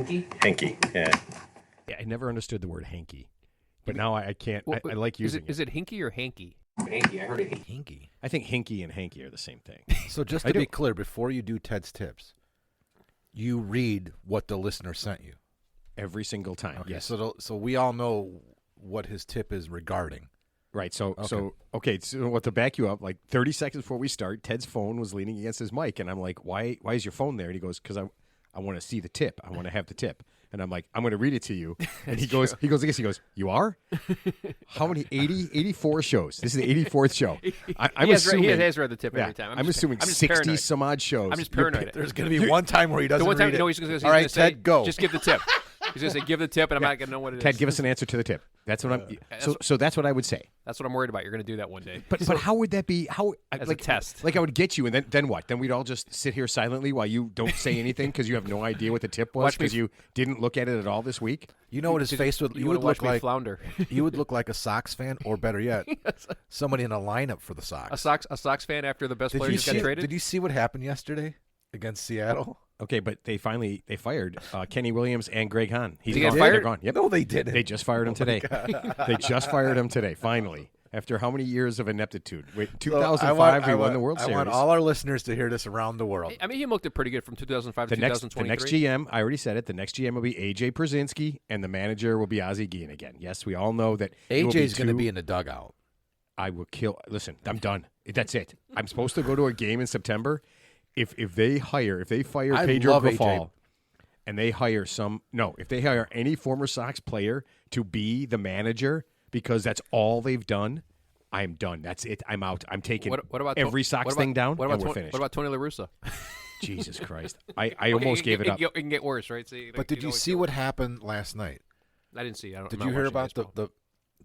Hanky. Yeah. Yeah, I never understood the word hanky, but now I can't. Well, I like using Is it hinky or hanky? Hanky. I heard it. Hinky. I think hinky and hanky are the same thing. So just I to be do. clear, before you do Ted's tips, you read what the listener sent you. Every single time. Okay, Yes. so we all know what his tip is regarding. Right. So Okay. So what to back you up? Like 30 seconds before we start, Ted's phone was leaning against his mic, and I'm like, "Why is your phone there?" And he goes, "Because I want to see the tip. I want to have the tip." And I'm like, "I'm going to read it to you." And he goes, "You are? How many? 84 shows. This is the 84th show. I'm assuming he has read the tip every time. I'm assuming 60 paranoid. some odd shows. I'm just paranoid. There's going to be one time where he doesn't The one time, read it. no, he's going to All right, say, Ted, go. Just give the tip. He's going to say, give the tip, and I'm not going to know what it is. Ted, give us an answer to the tip. That's what I'm. So that's what I would say. That's what I'm worried about. You're going to do that one day. But how would that be? How As like a test. Like I would get you, and then what? Then we'd all just sit here silently while you don't say anything because you have no idea what the tip was Watch me because you didn't look at it at all this week. You know what his face would You you want would to watch look me like? flounder. You would look like a Sox fan, or better yet, somebody in a lineup for the a Sox. Sox fan after the best Did player you just got see? traded? Did you see what happened yesterday against Seattle? Okay, but they fired Kenny Williams and Greg Hahn. He's Did he get gone. fired? They're gone. Yep. No, they didn't. They just fired him today. They just fired him today. Finally, after how many years of ineptitude? Wait, 2005 we won the World Series. I want all our listeners to hear this around the world. I mean, he looked it pretty good from 2005 to the next 2023. GM, I already said it. The next GM will be AJ Przinsky, and the manager will be Ozzie Guillen again. Yes, we all know that AJ's going to two- be in the dugout. I will kill. Listen, I'm done. That's it. I'm supposed to go to a game in September. If they fire I Pedro love AJ. Grifol, and they hire if they hire any former Sox player to be the manager because that's all they've done, I'm done. That's it. I'm out. I'm taking What about every Sox thing down, What about and we're Tony- finished. What about Tony La Russa? Jesus Christ. I almost gave it up. It can get worse, right? So But did you see what happened last night? I didn't see. Did you hear about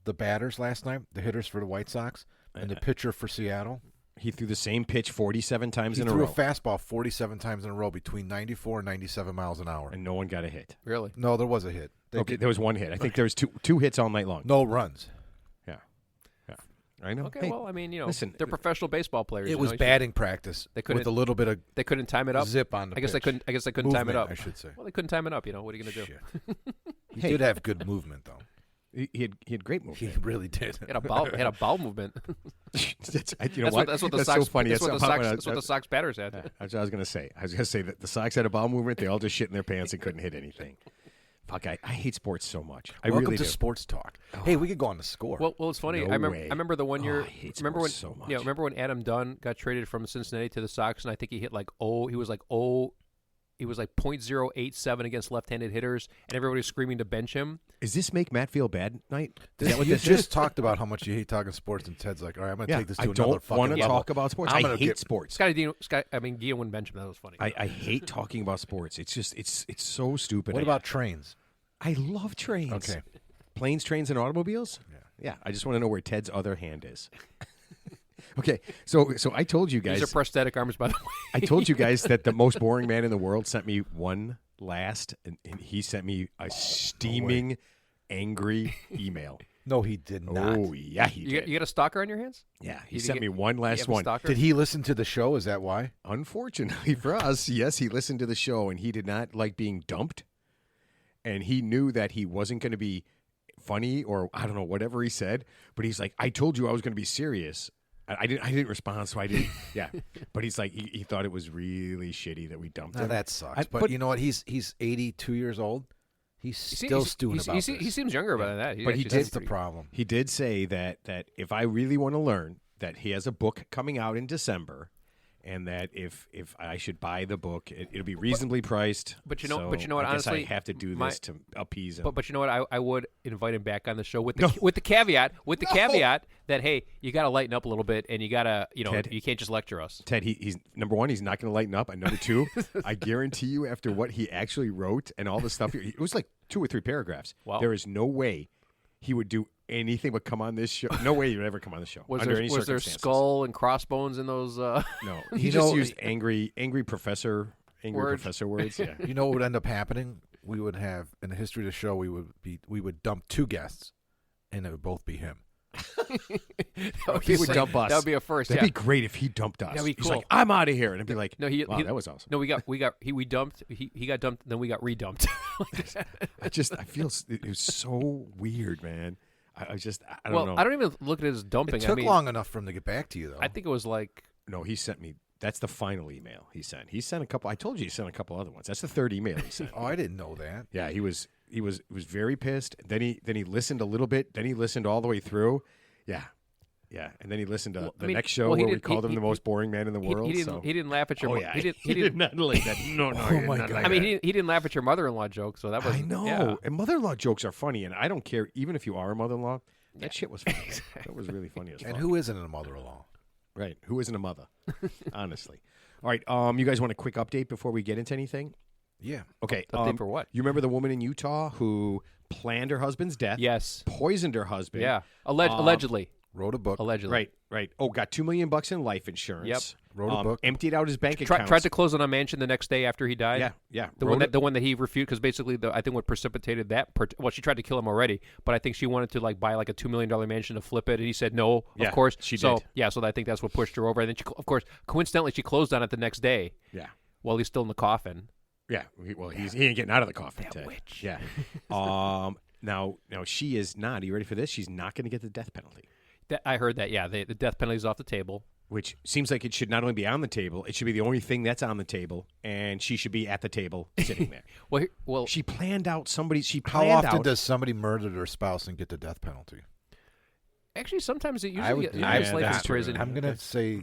the batters last night, the hitters for the White Sox, and the pitcher for Seattle? He threw the same pitch 47 times He in a threw row, a fastball 47 times in a row between 94 and 97 miles an hour. and no one got a hit. Really? No, there was a hit. Okay, there was one hit. I think there was two hits all night long. No runs. Yeah. I know. Okay. Hey, well, I mean, listen, they're professional baseball players. It was batting practice They couldn't- with a little bit of They couldn't time it up. zip on the I guess they pitch. couldn't. I guess they couldn't time it Movement, up. I should say. Well, they couldn't time it up. What are you going to do? Shit. He did have good movement, though. he had great He movement. really did. He had a bowel movement. You know what? That's what the That's Sox. so funny. That's what the Sox. about- That's what the Sox batters had. That's what I was going to say. I was going to say that the Sox had a ball movement. They all just shit in their pants and couldn't hit anything. Fuck, I hate sports so much. I Welcome really to do. Sports Talk. Hey, we could go on the score. Well, it's funny. No I remember. way. I remember the one year. I hate remember when? sports so much. Yeah. Remember when Adam Dunn got traded from Cincinnati to the Sox, and I think he hit like He was like He was like .087 against left-handed hitters, and everybody was screaming to bench him. Does this make Matt feel bad night? Is This, that what you this just is? talked about how much you hate talking sports, and Ted's like, all right, I'm going to Yeah, take this to I another don't fucking want to level. talk about sports. I'm I gonna hate get- sports. Guillén wouldn't bench him. That was funny. I hate talking about sports. It's just it's so stupid. What about trains? I love trains. Okay. Planes, trains, and automobiles? Yeah. I just want to know where Ted's other hand is. Okay, so I told you guys. These are prosthetic arms, by the way. I told you guys that the most boring man in the world sent me one last, and he sent me a steaming, angry email. No, he did not. Oh, yeah, he You did. got a stalker on your hands? Yeah, he You sent get- me one You last have a one. stalker? Did he listen to the show? Is that why? Unfortunately for us, yes, he listened to the show, and he did not like being dumped. And he knew that he wasn't going to be funny or, I don't know, whatever he said. But he's like, I told you I was going to be serious. I didn't respond, so I didn't. Yeah, but he's like, he thought it was really shitty that we dumped Now him. that sucks. but- but you know what? He's 82 years old. He's still stewing about this. He seems younger about that. But he actually did- seems That's the pretty- problem. He did say that if I really want to learn, that he has a book coming out in December, and that if I should buy the book, it'll be reasonably priced. But you know So what, I guess honestly, I have to do my- this to appease him. But you know what? I would invite him back on the show with the caveat that hey, you got to lighten up a little bit, and you got to Ted- you can't just lecture us. Ted, he's number one, he's not going to lighten up, and number two, I guarantee you, after what he actually wrote and all the stuff, it was like 2 or 3 paragraphs. Wow. There is no way he would do anything but come on this show. No way he would ever come on the show. Was under there any was there circumstances. skull and crossbones in those? No, he You just know- used angry professor Words. words. Yeah. You know what would end up happening? We would have in the history of the show. We would dump 2 guests, and it would both be him. He would dump us. That would be a first. That'd yeah. be great if he dumped us. That'd be He's cool. like, I'm out of here, and I'd be like, No, wow, that was awesome. No, we dumped. He got dumped, then we got redumped. I feel it was so weird, man. I don't well, know. I don't even look at it as dumping. It took I mean, long enough for him to get back to you, though. I think it was like No, he sent me. That's the final email he sent. He sent a couple. I told you he sent a couple other ones. That's the third email he sent. Oh, I didn't know that. Yeah, he was very pissed. Then he listened a little bit. Then he listened all the way through. Yeah, and then he listened to Well, the I mean, next show well, he where we did- called him he- the most boring man in the world. he didn't. so. He didn't laugh at your. Oh mo- yeah, he did. He did not like that. No, Oh, my not God. like I mean, that. he didn't laugh at your mother-in-law joke, so that was. I know. Yeah. And mother-in-law jokes are funny, and I don't care even if you are a mother-in-law. That shit was funny. That was really funny as fuck. And who isn't a mother-in-law? Right? Who isn't a mother? Honestly. All right. You guys want a quick update before we get into anything? Yeah. Okay. Update for what? You remember the woman in Utah who planned her husband's death? Yes. Poisoned her husband. Yeah. Allegedly. Wrote a book. Allegedly. Right. Oh, got $2 million in life insurance. Yep. Wrote a book. Emptied out his bank account. Tried to close on a mansion the next day after he died. Yeah. The one that he refused because basically I think what precipitated that. Well, she tried to kill him already, but I think she wanted to like buy like a $2 million mansion to flip it, and he said no. Yeah, of course, she so, did. Yeah, so I think that's what pushed her over. And then she, of course, coincidentally, she closed on it the next day Yeah. while he's still in the coffin. Yeah. He ain't getting out of the coffin. That Ted. witch. Yeah. Now she is not. Are you ready for this? She's not going to get the death penalty. I heard that. Yeah, the death penalty's off the table. Which seems like it should not only be on the table, it should be the only thing that's on the table, and she should be at the table sitting there. Well, She planned out somebody. She How planned often out. does somebody murder their spouse and get the death penalty? actually, sometimes it I usually would- gets yeah, life in that's true. prison. I'm going to say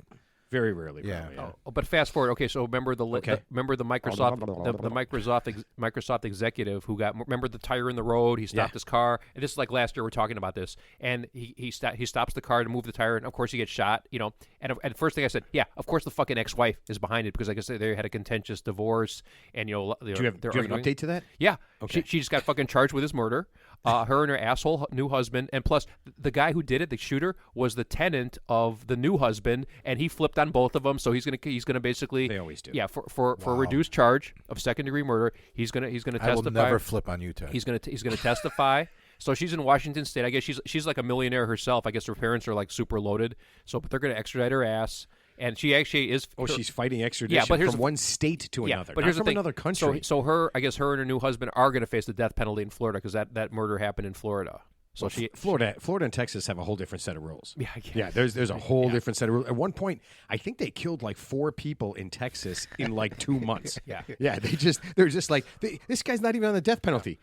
Very rarely. Yeah. probably, Oh, but fast forward. Okay, so remember Okay. remember the Microsoft Microsoft executive who got remember the tire in the road. He stopped Yeah. his car, and this is like last year. We're talking about this, and he stops the car to move the tire, and of course he gets shot. You know, and the first thing I said, yeah, of course the fucking ex-wife is behind it because like I said, they had a contentious divorce, and Do you have, they're do you have an arguing. update to that? Yeah, Okay. she just got fucking charged with his murder. Her and her asshole new husband, and plus the guy who did it, the shooter, was the tenant of the new husband, and he flipped on both of them. So he's gonna basically They always do. Yeah, for a reduced charge of second-degree murder, he's gonna testify. I will never flip on you, Ted. He's gonna testify. So she's in Washington State. I guess she's like a millionaire herself. I guess her parents are like super loaded. So, but they're gonna extradite her ass, and she actually is. Oh, she's fighting extradition but here's from the- one state to Yeah, another, but not here's from the thing. another country. So I guess her and her new husband are going to face the death penalty in Florida because that murder happened in Florida. So Well, Florida and Texas have a whole different set of rules. Yeah, I guess. Yeah, there's a whole different set of rules. At one point, I think they killed like 4 people in Texas in like 2 months. Yeah. They're just like this guy's not even on the death penalty.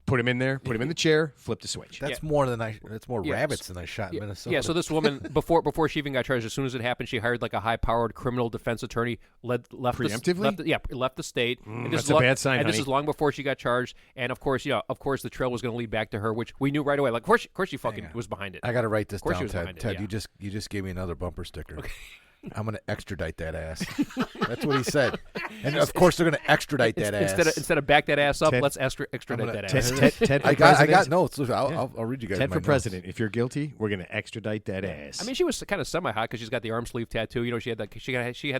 Put him in there, put him in the chair, flip the switch. That's more Yeah, rabbits than I shot in Minnesota. Yeah, so this woman before she even got charged, as soon as it happened, she hired like a high-powered criminal defense attorney. Left Preemptively? left the state. And this that's is a long, bad sign, And this honey. is long before she got charged. And of course, the trail was going to lead back to her, which we knew right away. Like, of course, she fucking was behind it. I got to write this course she down, was Ted. behind it, Ted, yeah. you just gave me another bumper sticker. I'm going to extradite that ass. That's what he said. And of course, they're going to extradite that ass. Instead of back that ass up, Ted- let's extradite gonna- that Ted, ass. Ted for I president. got notes. I'll read you guys. Ted my for notes. president. If you're guilty, we're gonna extradite that ass. I mean, she was kind of semi-hot because she's got the arm sleeve tattoo. You know, she had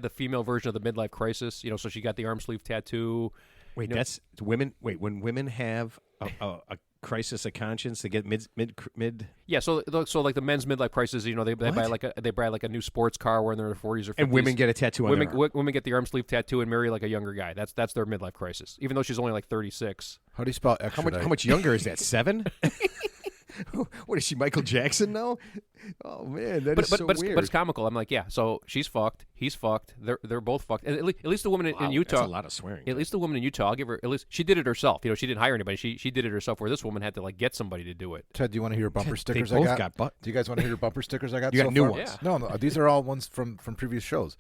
the female version of the midlife crisis. You know, so she got the arm sleeve tattoo. wait, you know- that's women. Wait, when women have a crisis of conscience, they get mid. Yeah, so like the men's midlife crisis, you know, they buy What? like a new sports car when they're in their 40s or 50s. And women get a tattoo on their arm. women get the arm sleeve tattoo and marry like a younger guy. That's their midlife crisis, even though she's only like 36. How do you spell How extradite? much younger is that? 7? What is she, Michael Jackson now? Oh man, that is so weird. But it's comical. I'm like, yeah, so she's fucked, he's fucked, they're both fucked. And at least the woman in Wow, Utah, that's a lot of swearing. at least the woman in Utah, I'll give her at least she did it herself. You know, she didn't hire anybody. She did it herself. Where this woman had to like get somebody to do it. Ted, do you want to hear bumper They stickers both I got? got Do you guys want to hear bumper stickers I got? You got so new far? ones. Yeah. No, these are all ones from previous shows.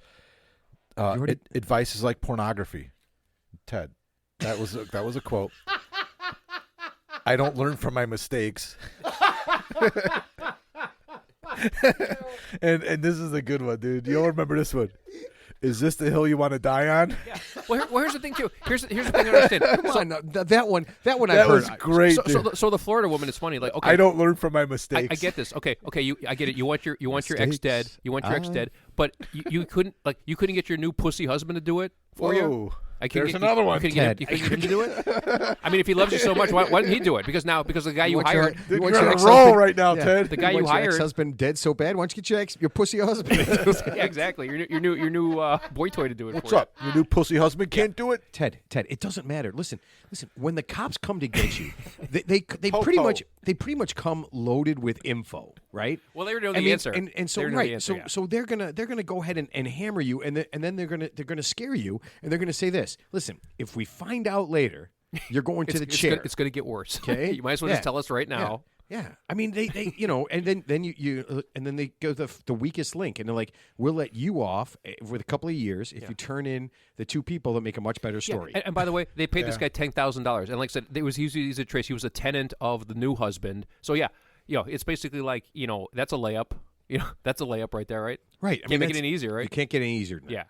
already- Advice is like pornography. Ted, that was a quote. I don't learn from my mistakes. and this is a good one, dude. You'll remember this one. Is this the hill you want to die on? Yeah. Well, here's the thing too. Here's the thing I understand. Come on, no, that one. That one I That heard. was great. So the Florida woman is funny. Like, okay, I don't learn from my I mistakes. get this. Okay, I get it. You want your ex dead. Mistakes. You want your ex dead. But you couldn't get your new pussy husband to do it. for you. Whoa. I couldn't There's get- another you one, couldn't get Ted. him- you couldn't get him to do it. I mean, if he loves you so much, why didn't he do it? Because the guy you want your- hired, you You're want on your a ex-husband- roll right now, Yeah. Ted. the guy you you want your hired. ex-husband dead so bad. Why don't you get your pussy husband? Yeah, exactly. Your new boy toy to do it. What's for you. up? Your new pussy husband can't do it? Ted, it doesn't matter. Listen. When the cops come to get you, they Ho, pretty ho. much come loaded with info, right? Well, they already know I the mean, answer. and so They already know right, the answer, yeah. so they're gonna go ahead and hammer you, and then they're gonna scare you, and they're gonna say this. Listen, if we find out later, you're going to the chair. It's going to get worse. Okay? You might as well Yeah. just tell us right now. Yeah. I mean, they and then you and then they go the weakest link, and they're like, we'll let you off with a couple of years if you turn in the two people that make a much better Yeah, story. and by the way, they paid this guy $10,000, and like I said, he's a trace. He was a tenant of the new husband. So yeah, it's basically like that's a layup. That's a layup right there, right? Right. Can't make it any easier, You right? can't get any easier than that. Yeah.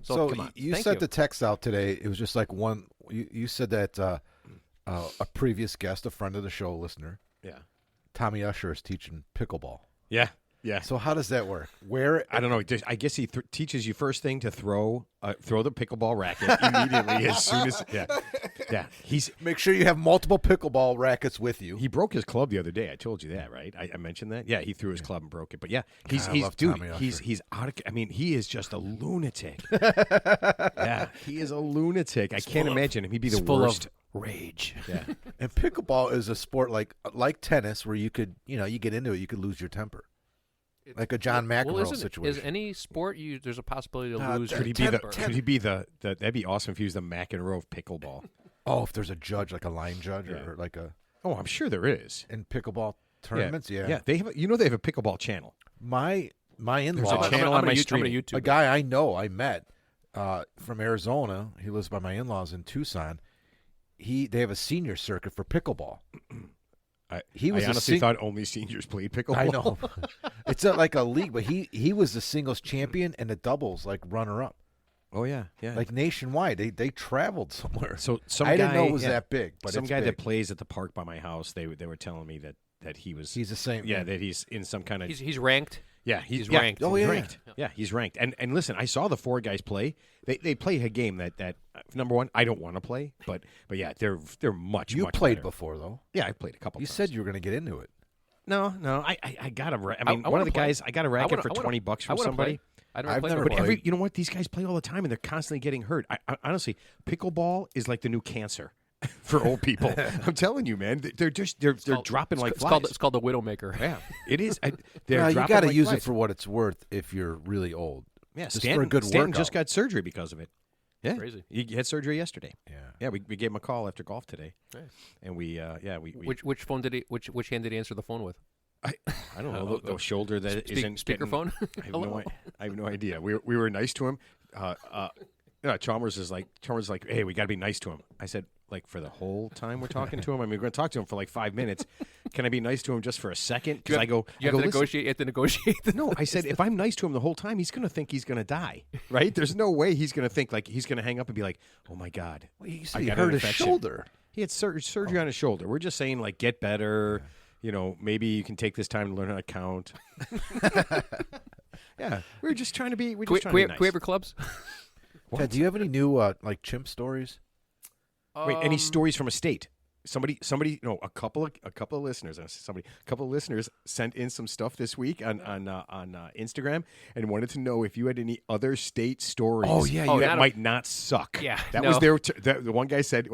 So come on. you Thank sent the text out today. It was just like one. You said that a previous guest, a friend of the show, listener, Yeah. Tommy Usher, is teaching pickleball. Yeah. Yeah. So how does that work? Where I don't know. I guess he teaches you first thing to throw the pickleball racket immediately as soon as yeah. make sure you have multiple pickleball rackets with you. He broke his club the other day. I told you that, right? I mentioned that. Yeah, he threw his club and broke it. But yeah, he's I love dude. Tommy He's Usher. out of. I mean, he is just a lunatic. Yeah, he is a lunatic. I can't imagine him. He'd be the full worst. of rage. Yeah. And pickleball is a sport like tennis, where you could you get into it, you could lose your temper, like a John McEnroe situation. Is any sport there's a possibility to lose? Could your he be the? temper? Could he be the? That'd be awesome if he was the McEnroe of pickleball. Oh, if there's a judge, like a line judge, Yeah. or like a Oh, I'm sure there is. in pickleball tournaments. Yeah, Yeah. They have. They have a pickleball channel. My There's in-law, a channel on my I'm streaming. gonna YouTube a it. guy I know, I met from Arizona. He lives by my in-laws in Tucson. They have a senior circuit for pickleball. He was I a honestly thought only seniors played pickleball. I know. It's like a league, but he was the singles champion and the doubles like runner up. Oh yeah, yeah. Like nationwide. They traveled somewhere. so, some I guy, didn't know it was yeah, that big, but some it's guy big. that plays at the park by my house. They were telling me that he was. He's the same. Yeah, that he's in some kind of. He's ranked. Yeah, he's yeah, ranked. Oh, he's yeah. ranked. Yeah, he's ranked. And listen, I saw the four guys play. They play a game that number one, I don't want to play, but yeah, they're much. You much played better. before though. Yeah, I played a couple. You times. said you were going to get into it. no. I got a. I mean, I one wanna of the play. guys. I got a racket for $20 I from wanna somebody. play. I don't I've play never But before. played. you know what? These guys play all the time, and they're constantly getting hurt. I honestly, pickleball is like the new cancer for old people. I'm telling you, man. They're dropping like flies. It's called the Widowmaker. Yeah, it is. They're You dropping got to like use flies. it for what it's worth if you're really old. Yeah, just Stanton, for a good Stanton workout. just got surgery because of it. Yeah, Crazy. He had surgery yesterday. Yeah. Yeah, we gave him a call after golf today, Nice. and we Which phone did he? Which hand did he answer the phone with? I don't know the shoulder that isn't getting- Speakerphone. I have no idea. We were nice to him. Chalmers is like, hey, we got to be nice to him. I said, like, for the whole time we're talking to him. I mean, we're going to talk to him for like 5 minutes. Can I be nice to him just for a second? Because I go, You have to "Listen." negotiate. You have to negotiate. No, I said if I'm nice to him the whole time, he's going to think he's going to die, right? There's no way he's going to think like he's going to hang up and be like, "Oh my god, Well, you I said he got an hurt his infection." shoulder. He had surgery on his shoulder. We're just saying like get better. Maybe you can take this time to learn how to count. Yeah, we're just trying to be. We're just trying to be nice. Can we have your clubs? Ted, do you have any new like chimp stories? Wait, any stories from a state? Somebody, a couple of listeners. A couple of listeners sent in some stuff this week on Instagram and wanted to know if you had any other state stories. Oh, yeah, Oh, that not a- might not suck. Yeah, that no. was their. The one guy said,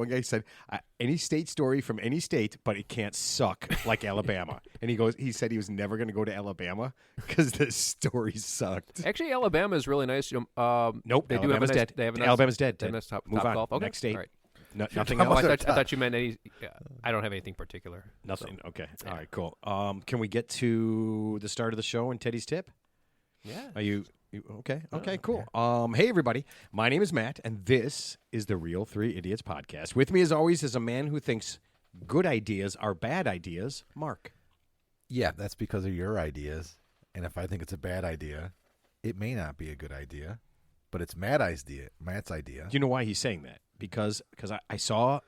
any state story from any state, but it can't suck like Alabama. And he said he was never going to go to Alabama because the story sucked. Actually, Alabama is really nice. Nope, they do have a Alabama's nice, dead. They have a nice, Alabama's dead. They have a nice top, Move top on. golf. Okay. Next state. All right. Nothing talking else. about- I thought you meant any. I don't have anything particular. Nothing. Okay. All right. Cool. Can we get to the start of the show and Teddy's tip? Yeah. Are you okay? Okay. Cool. Hey everybody. My name is Matt, and this is the Real Three Idiots podcast. With me, as always, is a man who thinks good ideas are bad ideas. Mark. Yeah, that's because of your ideas. And if I think it's a bad idea, it may not be a good idea, but it's Matt's idea. Do you know why he's saying that? Because I saw.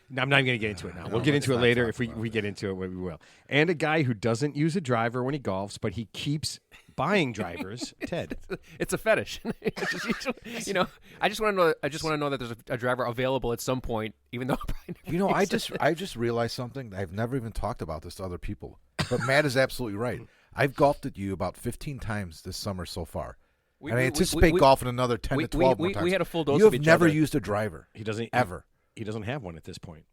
No, I'm not going to get into it now. No, We'll get let's into it not later talk if we about get into it. We will. And a guy who doesn't use a driver when he golfs, but he keeps buying drivers, Ted. It's a fetish. It's just, you know, I just want to know. I just want to know that there's a driver available at some point, even though. I probably never You know, use it. I just realized something. I've never even talked about this to other people. But Matt is absolutely right. I've golfed at you about 15 times this summer so far. We- and I we- anticipate we- golfing another 10 we- to 12 we- more times. we had a full dose You of have each never other. used a driver. He doesn't Ever. He doesn't have one at this point.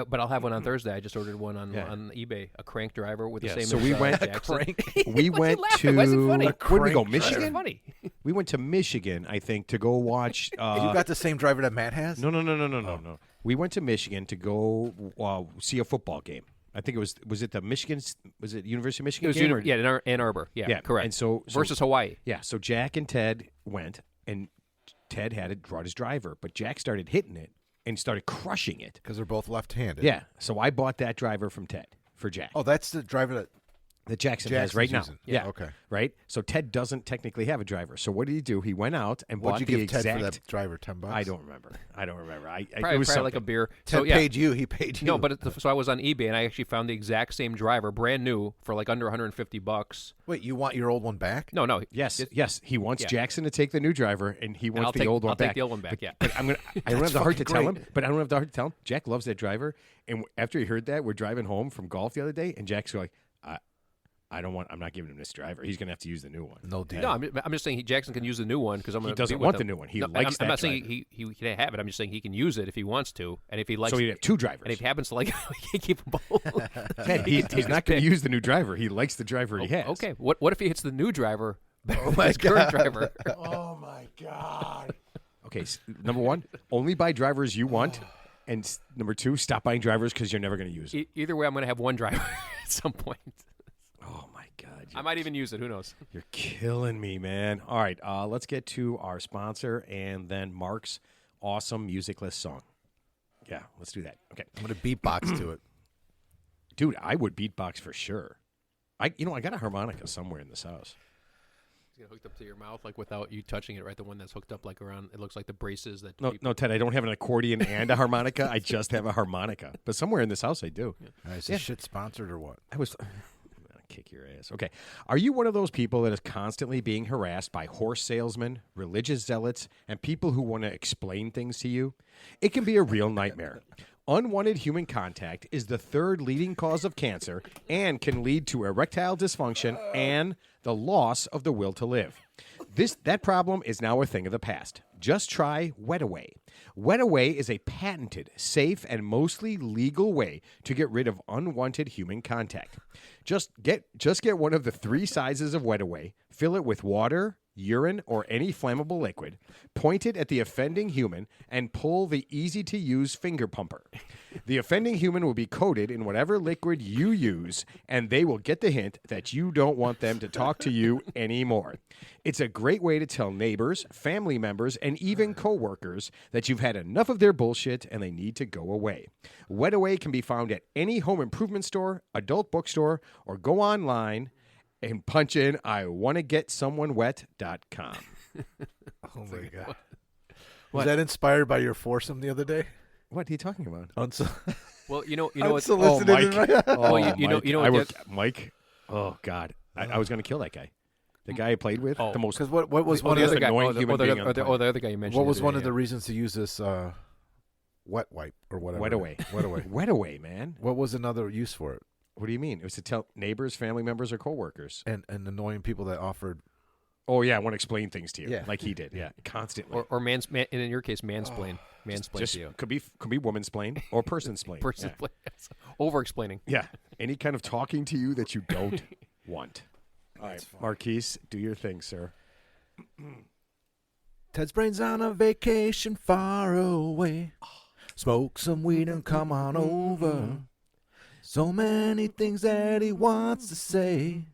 But I'll have one on Thursday. I just ordered one on Yeah. on eBay, a crank driver with the Yeah, same. so as, we went- Jackson. We went to Why is it funny? where did we go? crank Michigan. It's funny. We went to Michigan, I think, to go watch. you got the same driver that Matt has? No. We went to Michigan to go see a football game. I think it was it the Michigan? Was it University of Michigan? It was game or- in Ann Arbor. Yeah, correct. And so versus Hawaii. Yeah, so Jack and Ted went, and Ted brought his driver, but Jack started hitting it and started crushing it. Because they're both left-handed. Yeah, so I bought that driver from Ted for Jack. Oh, that's the driver that Jackson has Jackson's right now. using. Yeah. Okay. Right? So Ted doesn't technically have a driver. So what did he do? He went out and What'd bought you the give Ted exact. for that driver? $10? I don't remember. I Probably, it was probably like a something. beer. Ted So yeah. paid you. He paid you. No, but so I was on eBay and I actually found the exact same driver, brand new, for like under $150. Wait, you want your old one back? No. Yes, It- yes. He wants Yeah. Jackson to take the new driver, and he and wants I'll the take, old one I'll back. take the old one back. Yeah. But I'm gonna. I don't have the heart to fucking tell him. great. But I don't have the heart to tell him. Jack loves that driver, and after he heard that, we're driving home from golf the other day, and Jack's going, I don't want. I'm not giving him this driver. He's gonna have to use the new one. No deal. No, I'm just saying Jackson can use the new one because I'm He going to. doesn't want the new one. He likes I'm that not saying driver. he can't have it. I'm just saying he can use it if he wants to, and if he likes. So he'd have two drivers. and if he happens to like, it, he can keep them both. Ted, he's not going to use the new driver. He likes the driver he has. Okay. What if he hits the new driver? my his current driver. Oh my God. Okay, number one, only buy drivers you want, and number two, stop buying drivers because you're never going to use them. Either way, I'm going to have one driver at some point. Oh my God, I might even use it. Who knows? you're killing me, man. All right, let's get to our sponsor and then Mark's awesome music list song. Yeah, let's do that. Okay, I'm going to beatbox to it. dude, I would beatbox for sure. I got a harmonica somewhere in this house. It's hooked up to your mouth, like without you touching it, right? The one that's hooked up, like around. It looks like the braces that. No, Ted, I don't have an accordion and a harmonica. I just have a harmonica. But somewhere in this house, I do. Is this shit sponsored or what? I was. Kick your ass. Okay. Are you one of those people that is constantly being harassed by horse salesmen, religious zealots, and people who want to explain things to you? It can be a real nightmare. Unwanted human contact is the third leading cause of cancer and can lead to erectile dysfunction and the loss of the will to live. That problem is now a thing of the past. Just try Wetaway. Wetaway is a patented, safe, and mostly legal way to get rid of unwanted human contact. Just get one of the 3 sizes of Wetaway, fill it with water, urine, or any flammable liquid, point it at the offending human, and pull the easy-to-use finger pumper. The offending human will be coated in whatever liquid you use, and they will get the hint that you don't want them to talk to you anymore. It's a great way to tell neighbors, family members, and even coworkers that you've had enough of their bullshit and they need to go away. Wetaway can be found at any home improvement store, adult bookstore, or go online and punch in iwannagetsomeonewet.com. Oh, my God. Was that inspired by your foursome the other day? What are you talking about? Well, you know what? Unsolicited. Well, you know I what? Mike. Oh God, I was going to kill that guy. The guy I played with. Oh, the most. Because what was Oh, one the of other guy. annoying Oh, the human being on the the other guy you mentioned. what was the one other of the day, reasons to use this wet wipe or whatever? Wetaway. Wetaway. Wetaway, man. What was another use for it? What do you mean? It was to tell neighbors, family members, or coworkers. And annoying people that offered. Oh yeah, I want to explain things to you, Yeah. like he did. Yeah, constantly. or and in your case, mansplain. Mansplain Just to you. could be woman's plain or person's plain. Person Yeah. over explaining. Yeah, any kind of talking to you that you don't want. All right, Marquise, do your thing, sir. Ted's brain's on a vacation far away. Smoke some weed and come on over. So many things that he wants to say.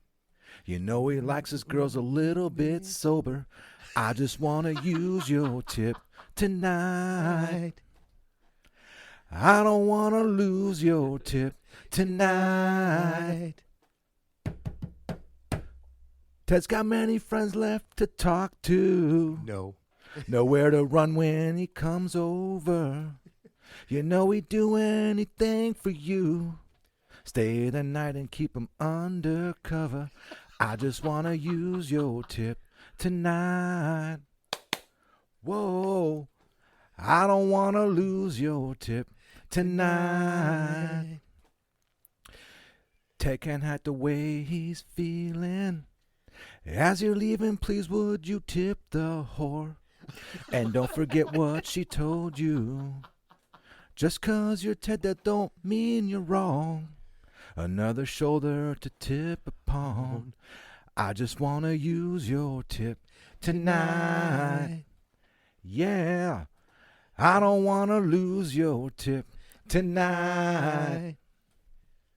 You know he likes his girls a little bit sober. I just want to use your tip tonight. I don't want to lose your tip tonight. Ted's got many friends left to talk to. No. Nowhere to run when he comes over. You know he'd do anything for you. Stay the night and keep him undercover. I just want to use your tip tonight. Whoa, I don't want to lose your tip tonight. Ted can't hide the way he's feeling. As you're leaving, please would you tip the whore? And don't forget what she told you. Just 'cause you're Ted, that don't mean you're wrong. Another shoulder to tip upon. I just want to use your tip tonight. Yeah, I don't want to lose your tip tonight.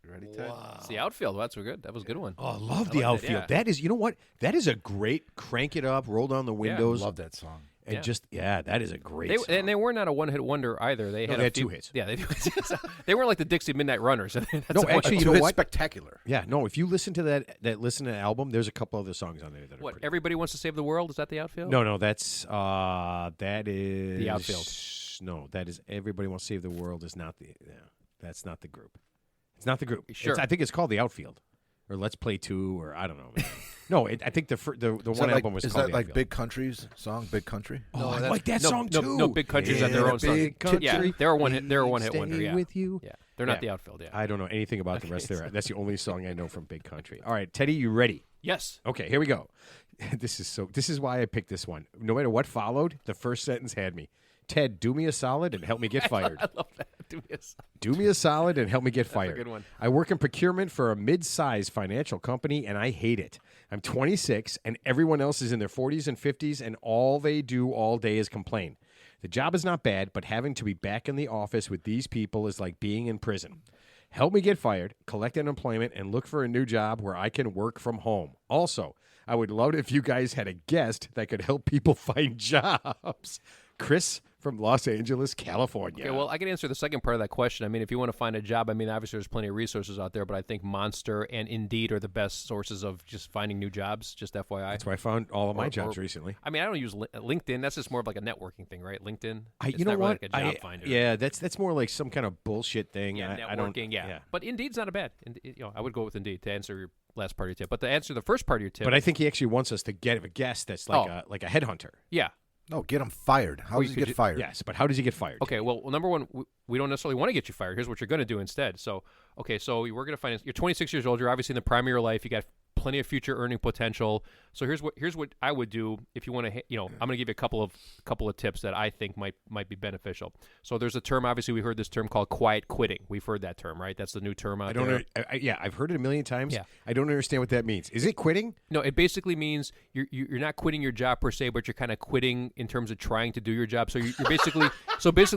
You ready, Ted? It's the outfield. That's good. That was a good one. Oh, I love the liked it, outfield. yeah. That is, you know what? That is a great crank it up, roll down the windows, Love that song. and Yeah. just that is a great. They, song. and they were not a one-hit wonder either. They had, they a had few, 2 hits. Yeah, they weren't like the Dixie Midnight Runners. That's No, a actually, you one- know what? Spectacular. Yeah, no. If you listen to that album, there's a couple other songs on there that are what? pretty. Everybody Wants to Save the World. Is that the outfield? No, that's that is The outfield. No, that is Everybody Wants to Save the World. Is not the. Yeah, that's not the group. It's not the group. Sure. I think it's called the outfield, or Let's Play 2, or I don't know. Man. No, I think the Is one that album was is called that the like outfield. Big Country's song, Big Country? Oh, I that's- like that no, song no, too. No, Big Country's yeah, at their own song. Big Yeah, Country. they're a one-hit Stay wonder. Yeah, with you. yeah, they're not Yeah. the outfield. Yeah. I don't know anything about the rest of their. That's the only song I know from Big Country. All right, Teddy, you ready? Yes. Okay, here we go. This is why I picked this one. No matter what followed, the first sentence had me. Ted, do me a solid and help me get fired. I love that. Do me a sign. Do me a solid and help me get fired. good one. I work in procurement for a mid-sized financial company, and I hate it. I'm 26, and everyone else is in their 40s and 50s, and all they do all day is complain. The job is not bad, but having to be back in the office with these people is like being in prison. Help me get fired, collect unemployment, and look for a new job where I can work from home. Also, I would love it if you guys had a guest that could help people find jobs. Chris from Los Angeles, California. Okay, well, I can answer the second part of that question. I mean, if you want to find a job, I mean, obviously there's plenty of resources out there, but I think Monster and Indeed are the best sources of just finding new jobs, just FYI. That's where I found all of my Or- jobs or- recently. I mean, I don't use LinkedIn. That's just more of like a networking thing, right? LinkedIn. It's You know not really what? like a job finder. Yeah, that's more like some kind of bullshit thing. Yeah, I don't. networking. Yeah. But Indeed's not a bad. I would go with Indeed to answer your last part of your tip. But to answer the first part of your tip, But I think he actually wants us to get a guest that's like a headhunter. yeah. No, get him fired. How does he could get fired? Yes, but how does he get fired? Okay, well, number one, we don't necessarily want to get you fired. Here's what you're going to do instead. So, okay, so we're going to find you're 26 years old. You're obviously in the prime of your life. You got plenty of future earning potential. So here's what I would do if you want to. I'm going to give you a couple of tips that I think might be beneficial. So there's a term. Obviously, we heard this term called quiet quitting. We've heard that term, right? That's the new term out there. I've heard it a million times. Yeah. I don't understand what that means. Is it quitting? No, it basically means you're not quitting your job per se, but you're kind of quitting in terms of trying to do your job. So you're basically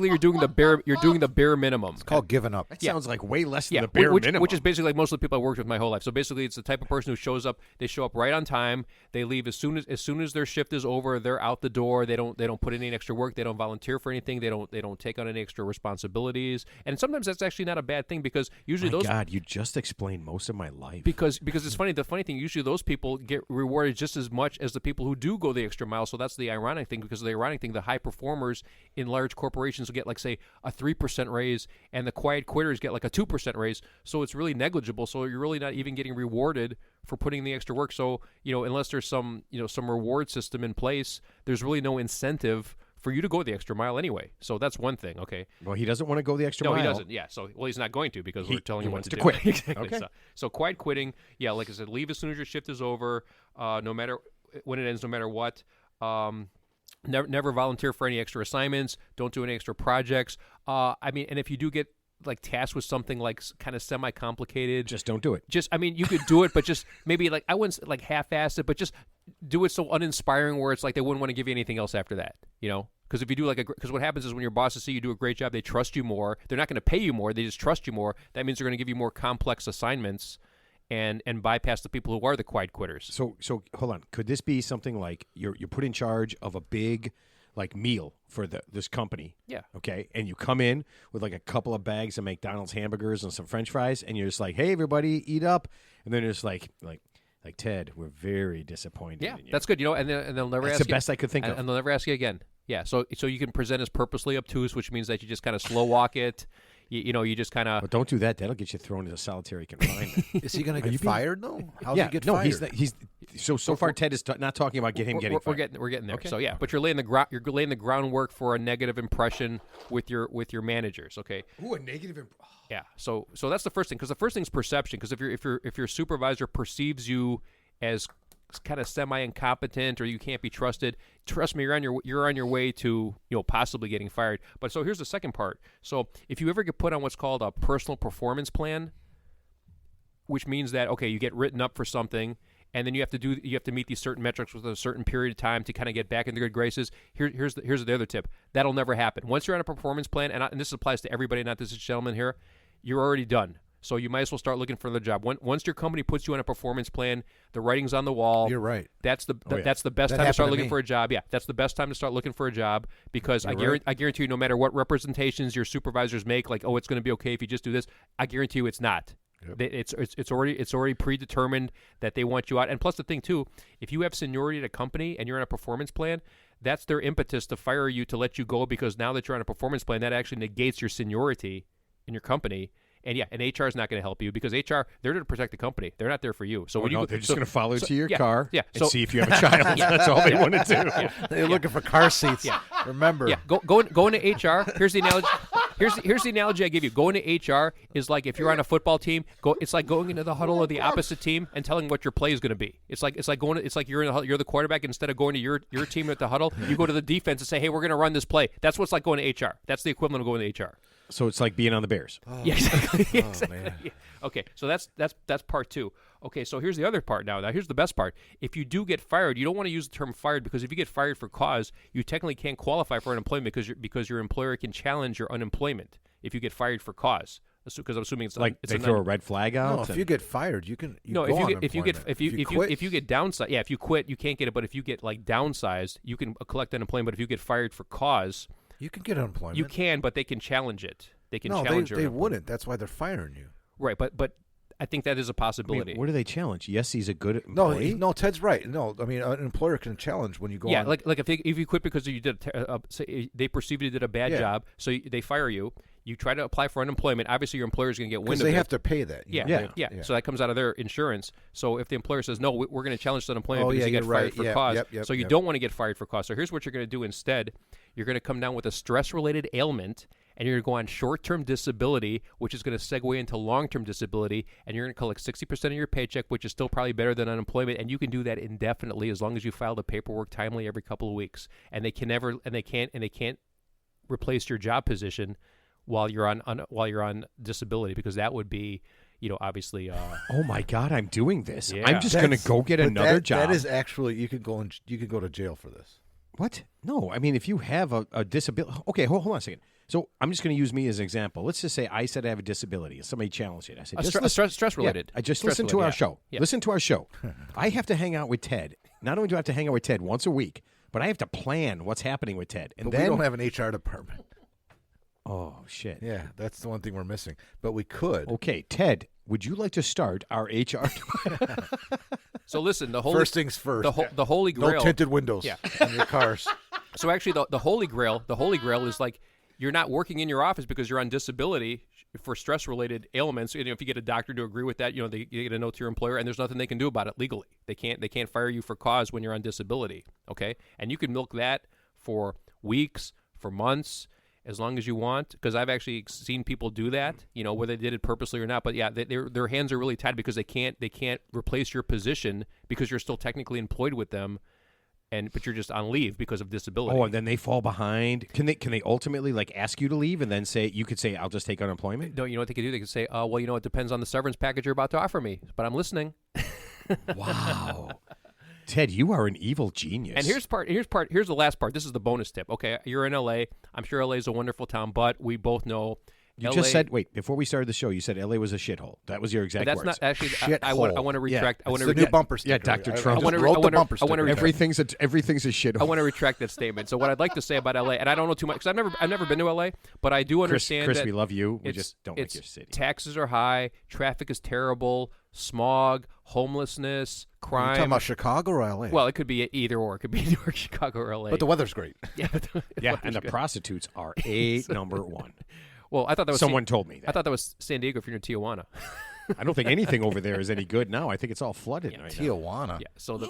you're doing the bare minimum. It's called giving up. That sounds like way less than Yeah, the bare minimum. which is basically like most of the people I worked with my whole life. So basically, it's the type of person who shows up. They show up right on time. They leave as soon as their shift is over. They're out the door. They don't put in any extra work. They don't volunteer for anything. They don't take on any extra responsibilities. And sometimes that's actually not a bad thing because usually My those God, you just explained most of my life. because it's funny. The funny thing, usually those people get rewarded just as much as the people who do go the extra mile. So that's the ironic thing. Because the ironic thing, the high performers in large corporations will get like say a 3% raise, and the quiet quitters get like a 2% raise. So it's really negligible. So you're really not even getting rewarded for putting in the extra work. So unless there's some reward system in place, there's really no incentive for you to go the extra mile anyway. So that's one thing. Okay. Well, he doesn't want to go the extra No, mile. he doesn't. Yeah. So, he's not going to because we're telling he him what wants to to do. quit. Exactly. Okay. So quiet quitting. Yeah, like I said, leave as soon as your shift is over. No matter when it ends, no matter what. Never volunteer for any extra assignments. Don't do any extra projects. And if you do get like tasked with something like kind of semi-complicated, Just don't do it. you could do it, but just maybe like I wouldn't like half-ass it, but just do it so uninspiring where it's like they wouldn't want to give you anything else after that, Because if you do because what happens is when your bosses see you do a great job, they trust you more. They're not going to pay you more; they just trust you more. That means they're going to give you more complex assignments, and bypass the people who are the quiet quitters. So hold on. Could this be something like you're put in charge of a big like meal for this company? Yeah. Okay. And you come in with like a couple of bags of McDonald's hamburgers and some French fries, and you're just like, "Hey, everybody, eat up!" And then it's like Ted, we're very disappointed. Yeah, in you. that's good. And they'll never That's ask the you, best I could think of. and they'll never ask you again. Yeah, so you can present as purposely obtuse, which means that you just kind of slow walk it. you just kind of. But don't do that. That'll get you thrown into solitary confinement. Is he going to you get being- fired though? How's yeah, he get no, fired? he's so far. Ted is not talking about him getting We're fired. getting there. Okay. So yeah, but you're laying the groundwork for a negative impression with your managers. Okay. Ooh, a negative. Yeah. So that's the first thing, because the first thing is perception. Because if your supervisor perceives you as kind of semi-incompetent or you can't be trusted, trust me, you're on your way to possibly getting fired. But so here's the second part. So if you ever get put on what's called a personal performance plan, which means that you get written up for something, and then you have to meet these certain metrics with a certain period of time to kind of get back in the good graces. Here's the other tip. That'll never happen. Once you're on a performance plan, and this applies to everybody, not this gentleman here, you're already done. So you might as well start looking for another job. Once your company puts you on a performance plan, the writing's on the wall. You're right. That's the yeah. that's the best That time to happened start to looking me. for a job. Yeah, that's the best time to start looking for a job, because I You're right. guarantee you, no matter what representations your supervisors make, like, it's going to be okay if you just do this, I guarantee you it's not. Yep. It's already predetermined that they want you out. And plus the thing too, if you have seniority at a company and you're on a performance plan, that's their impetus to fire you, to let you go, because now that you're on a performance plan, that actually negates your seniority in your company. And HR is not going to help you, because HR, they're there to protect the company. They're not there for you. So when you go, they're just going to follow you to your yeah, car yeah, and so- see if you have a child. That's all they want to do. They're looking for car seats. Yeah. Remember. Yeah, go into HR. Here's the analogy. Here's the analogy I give you. Going to HR is like if you're on a football team. It's like going into the huddle of the opposite team and telling what your play is going to be. It's like you're in the huddle, you're the quarterback. Instead of going to your team at the huddle, you go to the defense and say, "Hey, we're going to run this play." That's what's like going to HR. That's the equivalent of going to HR. So it's like being on the Bears. Yeah, exactly. Oh, exactly. man. Yeah. Okay, so that's part two. Okay, so here's the other part now. Now here's the best part. If you do get fired, you don't want to use the term fired, because if you get fired for cause, you technically can't qualify for unemployment, because your employer can challenge your unemployment if you get fired for cause. Because I'm assuming it's Like it's they throw a red flag out. No, if you get fired, you can. no, go on if you unemployment. get downsized, if you quit, you can't get it. But if you get like downsized, you can collect unemployment. But if you get fired for cause, you can get unemployment. you can, but they can challenge it. They can No, challenge your they unemployment. wouldn't. That's why they're firing you. Right, but I think that is a I possibility. mean, what do they challenge? Yes, he's a good No, employee. no, Ted's right. No, I mean, an employer can challenge when you go Yeah, on. like if you quit because you did say they perceive you did a bad Yeah. job, so they fire you. You try to apply for unemployment. Obviously, your employer is going to get wind because of they it. have to pay that. you Yeah, know? yeah, Yeah. So that comes out of their insurance. So if the employer says no, we're going to challenge the unemployment Oh, because yeah, you get you're fired right. for Yep, cause. yep, So you yep. don't want to get fired for cause. So here's what you're going to do instead. You're going to come down with a stress-related ailment, and you're going to go on short-term disability, which is going to segue into long-term disability, and you're going to collect 60% of your paycheck, which is still probably better than unemployment, and you can do that indefinitely as long as you file the paperwork timely every couple of weeks. And they can't replace your job position while you're on disability, because that would be, obviously. Oh my God, I'm doing this. Yeah. I'm just going to go get But another job. That is actually you could go to jail for this. What? No, I mean, if you have a disability. Okay, hold on a second. So I'm just going to use me as an example. Let's just say I said I have a disability and somebody challenged it. I said, Stress related. I just listened to our show. Yeah. Listen to our show. I have to hang out with Ted. Not only do I have to hang out with Ted once a week, but I have to plan what's happening with Ted. And But then, we don't have an HR department. oh shit. Yeah, that's the one thing we're missing. But we could. Okay, Ted, would you like to start our HR? So listen, the holy First things first. the Holy no Grail. tinted windows Yeah. on your cars. So actually, the Holy Grail is like you're not working in your office because you're on disability for stress-related ailments. If you get a doctor to agree with that, you get a note to your employer, and there's nothing they can do about it legally. They can't fire you for cause when you're on disability. Okay, and you can milk that for weeks, for months, as long as you want. Because I've actually seen people do that, whether they did it purposely or not. But yeah, their hands are really tied because they can't replace your position because you're still technically employed with them. But you're just on leave because of disability. Oh, and then they fall behind. Can they ultimately ask you to leave and then you could say I'll just take unemployment? No, you know what they could do? They could say, well, it depends on the severance package you're about to offer me, but I'm listening. Wow. Ted, you are an evil genius. And here's the last part. This is the bonus tip. Okay, you're in LA. I'm sure LA is a wonderful town, but we both know you LA, just said, wait, before we started the show, you said LA was a shithole. That was your exact that's words. not actually. Shithole. I want to retract. I want It's to the new bumper sticker. yeah, Dr. I Trump. just I wrote the wanna- bumper I wanna sticker. retract- Everything's a shithole. I want to retract that statement. So what I'd like to say about LA, and I don't know too much because I've never been to LA, but I do understand Chris, that we love you. We it's- just don't like it's- your city. Taxes are high, traffic is terrible, smog, homelessness, Are you crime. talking about Chicago or LA? Well, it could be either or. It could be New York, Chicago, or LA. but the weather's great. yeah, Yeah, and the prostitutes are number one. Well, I thought that was Someone told me I that. thought that was San Diego if you're in Tijuana. I don't think anything over there is any good now. I think it's all flooded right now. Tijuana. Yeah. So the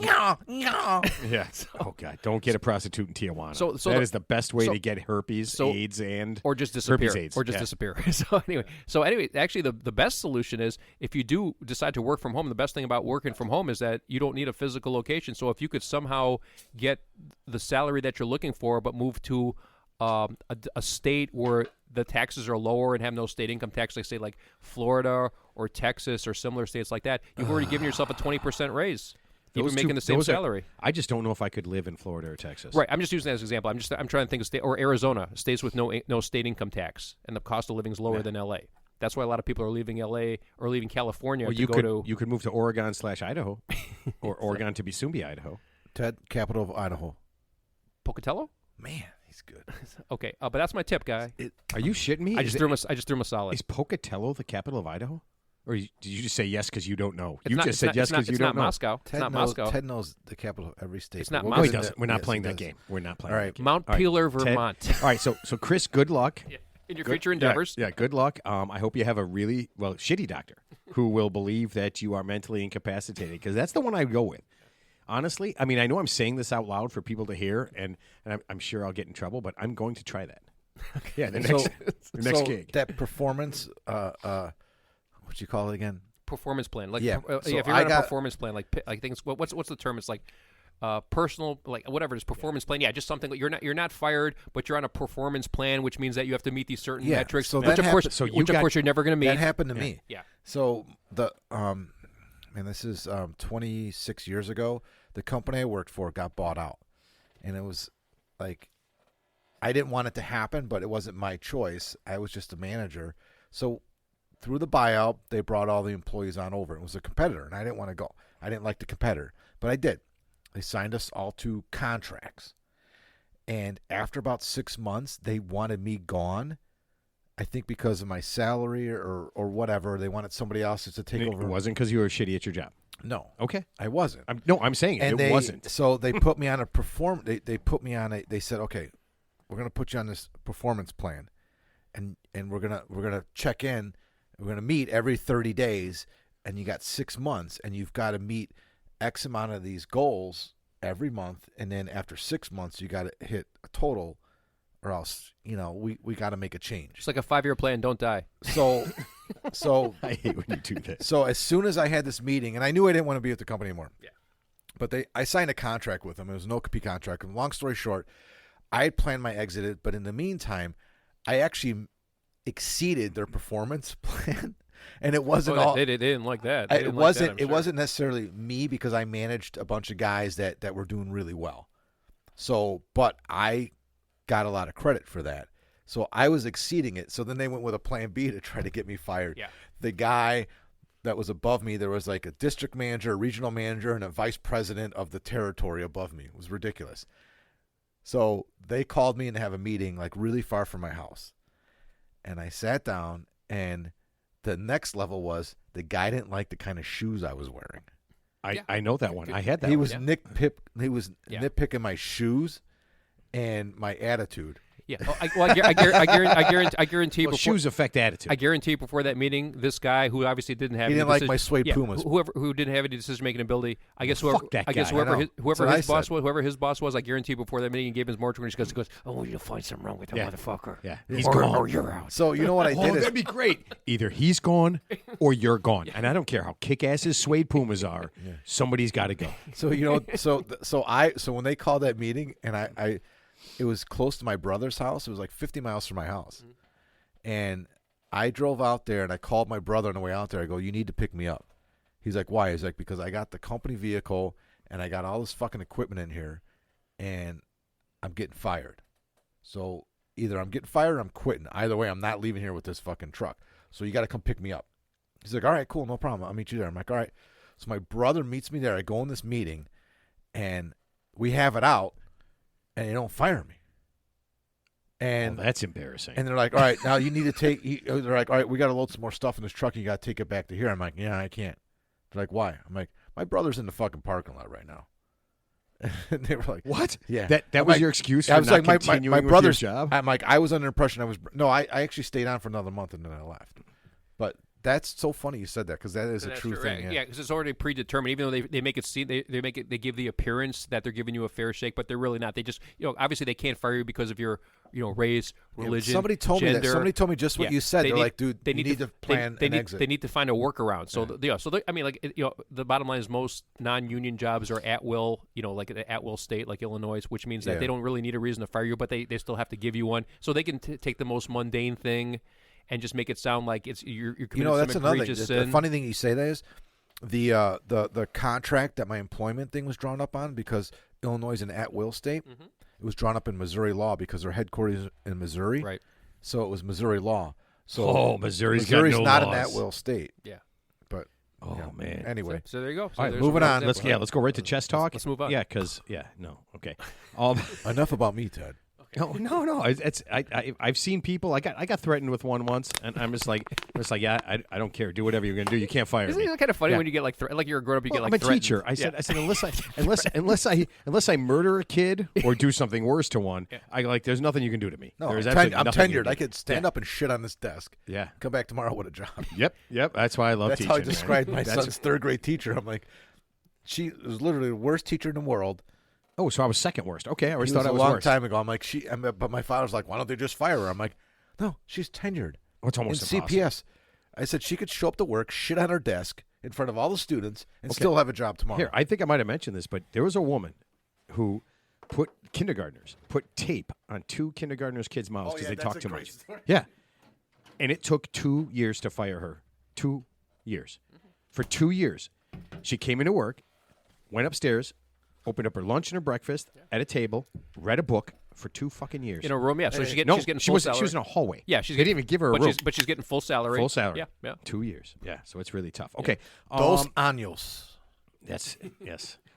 Yeah. Oh God! Don't get a prostitute in Tijuana. So that the- is the best way so- to get herpes, so- AIDS, and or just disappear, herpes AIDS. or just Yeah. disappear. So anyway, actually, the best solution is if you do decide to work from home. The best thing about working from home is that you don't need a physical location. So if you could somehow get the salary that you're looking for, but move to a state where the taxes are lower and have no state income tax, like say like Florida or Texas or similar states like that, you've already given yourself a 20% raise, even making the same salary. I just don't know if I could live in Florida or Texas. Right. I'm just using that as an example. I'm trying to think of state or Arizona, states with no state income tax, and the cost of living is lower than LA. That's why a lot of people are leaving LA or leaving California Well, to you go could to you could move to Oregon/Idaho, or Oregon to Bisumbi, Idaho. Ted, capital of Idaho. Pocatello. Man, he's good. Okay, but that's my tip, guy. Are you shitting me? I just threw him a solid. Is Pocatello the capital of Idaho? Or did you just say yes because you don't know? It's You not- just it's said not- yes it's not- because you it's don't not know. Moscow. It's not Moscow. Ted knows the capital of every state. It's not We'll Moscow. No, get he into- doesn't. We're not yes, playing he that does. game. We're not playing All that right. game. Mount All right, Peeler, Ted- Vermont. All right, so Chris, good luck. In your Good- future endeavors. Yeah, good luck. I hope you have a really shitty doctor who will believe that you are mentally incapacitated, because that's the one I go with. Honestly, I mean, I know I'm saying this out loud for people to hear, and I'm sure I'll get in trouble, but I'm going to try that. Yeah, the next, the next so gig. that performance, what you call it again? Performance plan, like Yeah, yeah, so if you're I on a got- performance plan, like I think it's what's the term? It's like personal, like whatever it is, performance plan. Yeah, just something. You're not fired, but you're on a performance plan, which means that you have to meet these certain Yeah, metrics. so which that of course, happens- so you which of got- course you're never going to meet. That happened to me. Yeah. So the man, this is 26 years ago. The company I worked for got bought out, and it was like I didn't want it to happen, but it wasn't my choice. I was just a manager. So through the buyout, they brought all the employees on over. It was a competitor, and I didn't want to go. I didn't like the competitor, but I did. They signed us all to contracts. And after about 6 months, they wanted me gone. I think because of my salary or whatever. They wanted somebody else to take It over. wasn't because you were shitty at your job. No, Okay. I wasn't. I'm saying And it wasn't. So they put me on a They put me on a. They said, okay, we're gonna put you on this performance plan, and we're gonna check in. We're gonna meet every 30 days, and you got 6 months, and you've got to meet X amount of these goals every month, and then after 6 months, you got to hit a total, or else we got to make a change. It's like a 5-year plan. Don't die. So I hate when you do this. So as soon as I had this meeting, and I knew I didn't want to be with the company anymore. Yeah. But I signed a contract with them. It was an no-compete contract. And long story short, I had planned my exit, but in the meantime, I actually exceeded their performance plan, and it wasn't all. They didn't like that. They It didn't like wasn't. that, I'm It sure. wasn't necessarily me because I managed a bunch of guys that were doing really well. So, but I got a lot of credit for that. So I was exceeding it. So then they went with a plan B to try to get me fired. Yeah. The guy that was above me, there was like a district manager, a regional manager, and a vice president of the territory above me. It was ridiculous. So they called me in to have a meeting like really far from my house. And I sat down, and the next level was the guy didn't like the kind of shoes I was wearing. I know that one. I had that He one. was Yeah. He was nitpicking my shoes and my attitude. Yeah. Oh, I guarantee you. Well, Before, shoes affect attitude. I guarantee you before that meeting, this guy who obviously didn't have He any didn't like decision- my suede Pumas. who didn't have any decision making ability. I guess Well, whoever fuck that I guess guy. I whoever know. his, That's whoever what his I boss said. was, whoever his boss was, I guarantee you before that meeting he gave his mortgage and he goes, "I want you to find something wrong with that Yeah. motherfucker." Yeah. He's or, gone. or you're out. So you know what I Oh, did is that'd be great. Either he's gone or you're gone. And I don't care how kick-ass his suede Pumas are. Somebody's got to go. so when they called that meeting, and I it was close to my brother's house. It was like 50 miles from my house. And I drove out there, and I called my brother on the way out there. I go, "You need to pick me up." He's like, "Why?" He's like, "Because I got the company vehicle, and I got all this fucking equipment in here, and I'm getting fired. So either I'm getting fired or I'm quitting. Either way, I'm not leaving here with this fucking truck. So you got to come pick me up." He's like, "All right, cool, no problem. I'll meet you there." I'm like, "All right." So my brother meets me there. I go in this meeting, and we have it out, and they don't fire me. And Oh, that's embarrassing. and they're like, "All right, now you need to take." They're like, "All right, we got to load some more stuff in this truck. And you got to take it back to here." I'm like, "Yeah, I can't." They're like, "Why?" I'm like, "My brother's in the fucking parking lot right now." And they were like, What? Yeah. That I'm was like- your excuse I for was not like, my continuing with brother's your job? I'm like, I was under the impression I actually stayed on for another month and then I left. But that's so funny you said that because that is a That's true true, thing. right. Yeah, because it's already predetermined. Even though they make it seem they give the appearance that they're giving you a fair shake, but they're really not. They just obviously they can't fire you because of your race, religion. Somebody told me that. gender. Somebody told me just what Yeah, you said. they They're need- like, dude, they you need to plan an exit. They need to find a workaround. So I mean, like the bottom line is most non-union jobs are at will. Like an at will state like Illinois, which means that Yeah. they don't really need a reason to fire you, but they still have to give you one. So they can take the most mundane thing and just make it sound like it's you're committing that's some another thing. egregious The sin. funny thing you say that is the contract that my employment thing was drawn up on because Illinois is an at-will state. Mm-hmm. It was drawn up in Missouri law because their headquarters is in Missouri. Right. So it was Missouri law. So Missouri's got no not an laws. at-will state. Yeah. But Oh, yeah. man. Anyway, So there you go. So All right, there's moving one on. example. Let's go right to chess talk. let's move on. Yeah, because no, okay. enough about me, Ted. No. I've seen people. I got threatened with one once, and I'm just like, yeah, I don't care. Do whatever you're gonna do. You can't fire Isn't me. it kind of funny Yeah. when you get like you're a grown up, you Well, get like I'm a threatened. teacher. I said Yeah. unless I murder a kid or do something worse to one, there's nothing you can do to me. No, There's I'm absolutely nothing you tenured. can I do. could stand Yeah. up and shit on this desk. Yeah. Come back tomorrow with a job. Yep. That's why I love That's teaching. how I man. described my That's- son's third grade teacher. I'm like, she was literally the worst teacher in the world. Oh, so I was second worst. Okay, I always He thought was I a was long worst. time ago. I'm like, but my father's like, why don't they just fire her? I'm like, no, she's tenured. Oh, it's almost in impossible. CPS. I said she could show up to work, shit on her desk in front of all the students, and still have a job tomorrow. Here, I think I might have mentioned this, but there was a woman who put tape on two kindergartners' kids' mouths because they talked too much. Yeah. And it took 2 years to fire her. 2 years. For 2 years. She came into work, went upstairs, opened up her lunch and her breakfast at a table, read a book for 2 fucking years. In a room, yeah. So she's getting she full was salary. she was in a hallway. Yeah, they didn't even give her a room. But she's getting full salary. Full salary. Yeah. 2 years. Yeah, so it's really tough. Okay. Dos años. Yes.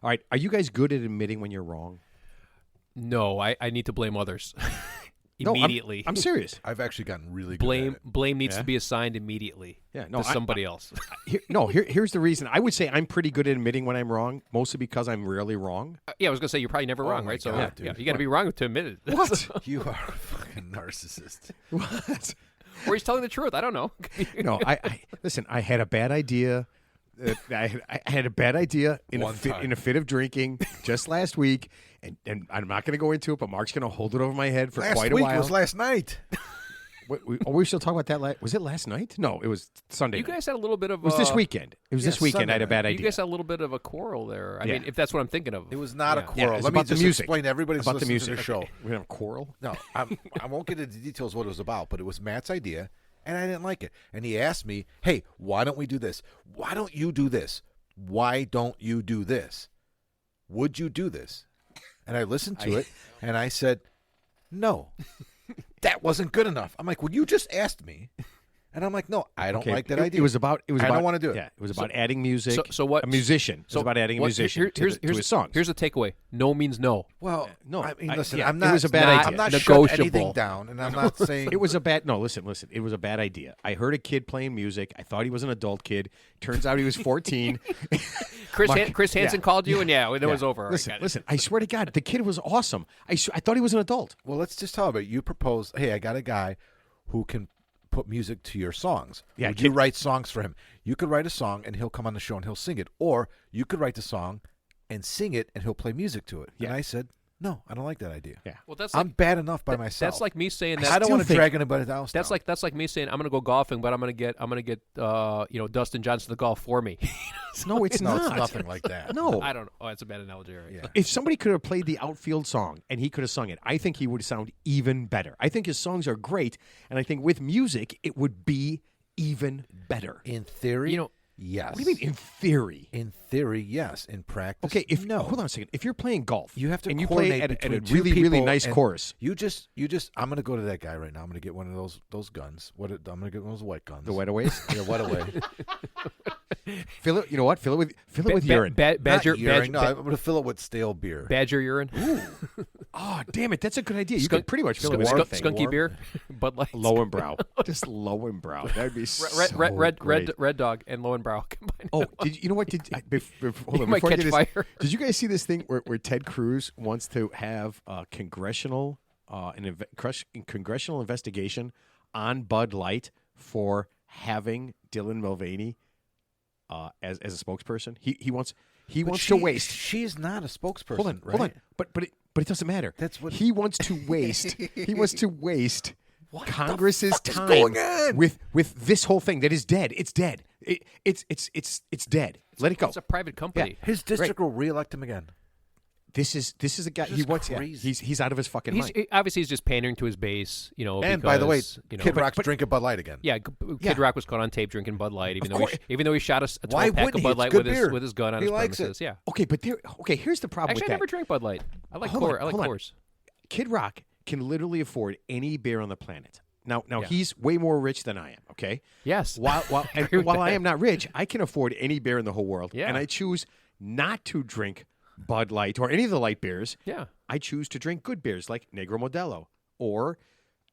All right. Are you guys good at admitting when you're wrong? No, I need to blame others No, immediately. I'm serious. I've actually gotten really good at it. Blame needs Yeah? to be assigned immediately. Yeah, no, to somebody else. Here's the reason. I would say I'm pretty good at admitting when I'm wrong, mostly because I'm rarely wrong. Yeah, I was gonna say you're probably never wrong, my right? So God, dude. you got to be wrong to admit it. What? You are a fucking narcissist. What? Or he's telling the truth. I don't know. No, I listen. I had a bad idea. I had a bad idea in One time. in a fit of drinking just last week, and I'm not going to go into it. But Mark's going to hold it over my head for Last quite a week while. was last night. we still talking about that? Was it last night? No, it was Sunday. You night. guys had a little bit of. It was this weekend. It was yeah, this weekend. Sunday I had a bad You idea. guys had a little bit of a quarrel there. I Yeah. mean, if that's what I'm thinking of. It was not a Yeah. quarrel. it's Let me about the just music. explain to everybody about the listening music. to the show. We have a quarrel. No, I won't get into the details of what it was about, but it was Matt's idea, and I didn't like it. And he asked me, hey, why don't we do this? Why don't you do this? Why don't you do this? Would you do this? And I listened to it, and I said, no, that wasn't good enough. I'm like, well, you just asked me. And I'm like, no, I don't like that idea. It was about. I don't wanna do it. Yeah, it was about adding music. So what? A musician. It was about adding a musician to his songs. Here's the takeaway. No means no. Well, no, I mean, I- listen, yeah, I'm it not. was a bad not idea. I'm not negotiable. shutting anything down, and I'm not saying It was a bad. No, listen. It was a bad idea. I heard a kid playing music. I thought he was an adult kid. Turns out he was 14. Chris Hansen called you, and it was over. All right, got it. Listen. I swear to God, the kid was awesome. I thought he was an adult. Well, let's just talk about it. You proposed, hey, I got a guy who can put music to your songs. Yeah, Would you write songs for him? You could write a song and he'll come on the show and he'll sing it. Or you could write the song and sing it and he'll play music to it. Yeah. And I said, no, I don't like that idea. Yeah. Well, that's I'm like, bad enough by myself. that's like me saying I that. don't still want to think- drag anybody else That's down. like me saying I'm going to go golfing, but I'm going to get Dustin Johnson to golf for me. No, it's no, not. it's nothing like that. No. I don't know. Oh, that's a bad analogy. Right? Yeah. If somebody could have played the outfield song and he could have sung it, I think he would sound even better. I think his songs are great, and I think with music it would be even better. In theory, yes. What do you mean in theory? In theory, yes. In practice, Okay, if no. hold on a second. If you're playing golf, You have to and you play coordinate at a between two really, really people nice and course. You just. I'm going to go to that guy right now. I'm going to get one of those guns. I'm going to get one of those white guns. The wetaways. Yeah, what away. Fill it. You know what? Fill it with urine. Badger, Not urine. badger, No, I'm going to fill it with stale beer. badger urine. Oh, damn it! That's a good idea. You Skunk- could pretty much fill it with skunk- anything. Skunky beer, Bud Light, Lowenbrow, just Lowenbrow. That'd be red dog, and Lowenbrow combined. Oh, you know what? Hold You on, might before I catch get this, fire. did you guys see this thing where Ted Cruz wants to have a congressional congressional investigation on Bud Light for having Dylan Mulvaney as a spokesperson? He wants to waste. She's not a spokesperson. Hold on. But it doesn't matter. That's what he wants to waste. He wants to waste What Congress's the fuck is time going on? with this whole thing that is dead. It's dead. It's dead. Let it go. It's a private company. His district will reelect him again. This is a guy. He Just wants. crazy. He's out of his fucking mind. Obviously, he's just pandering to his base, And by the way, because, Kid Rock's drinking Bud Light again. Yeah, Kid Rock was caught on tape drinking Bud Light, even Of though he shot a Why 12 pack wouldn't of he? Bud It's Light good with beer. his gun on He his likes premises. Yeah. Okay, here's the problem Actually, I with never that. drank Bud Light. I like Hold on, Coors. I like hold on. Coors. Kid Rock can literally afford any beer on the planet. Now Yeah. he's way more rich than I am. Okay. Yes. While agree with while I that. am not rich, I can afford any beer in the whole world. Yeah. And I choose not to drink Bud Light or any of the light beers. Yeah. I choose to drink good beers like Negro Modelo or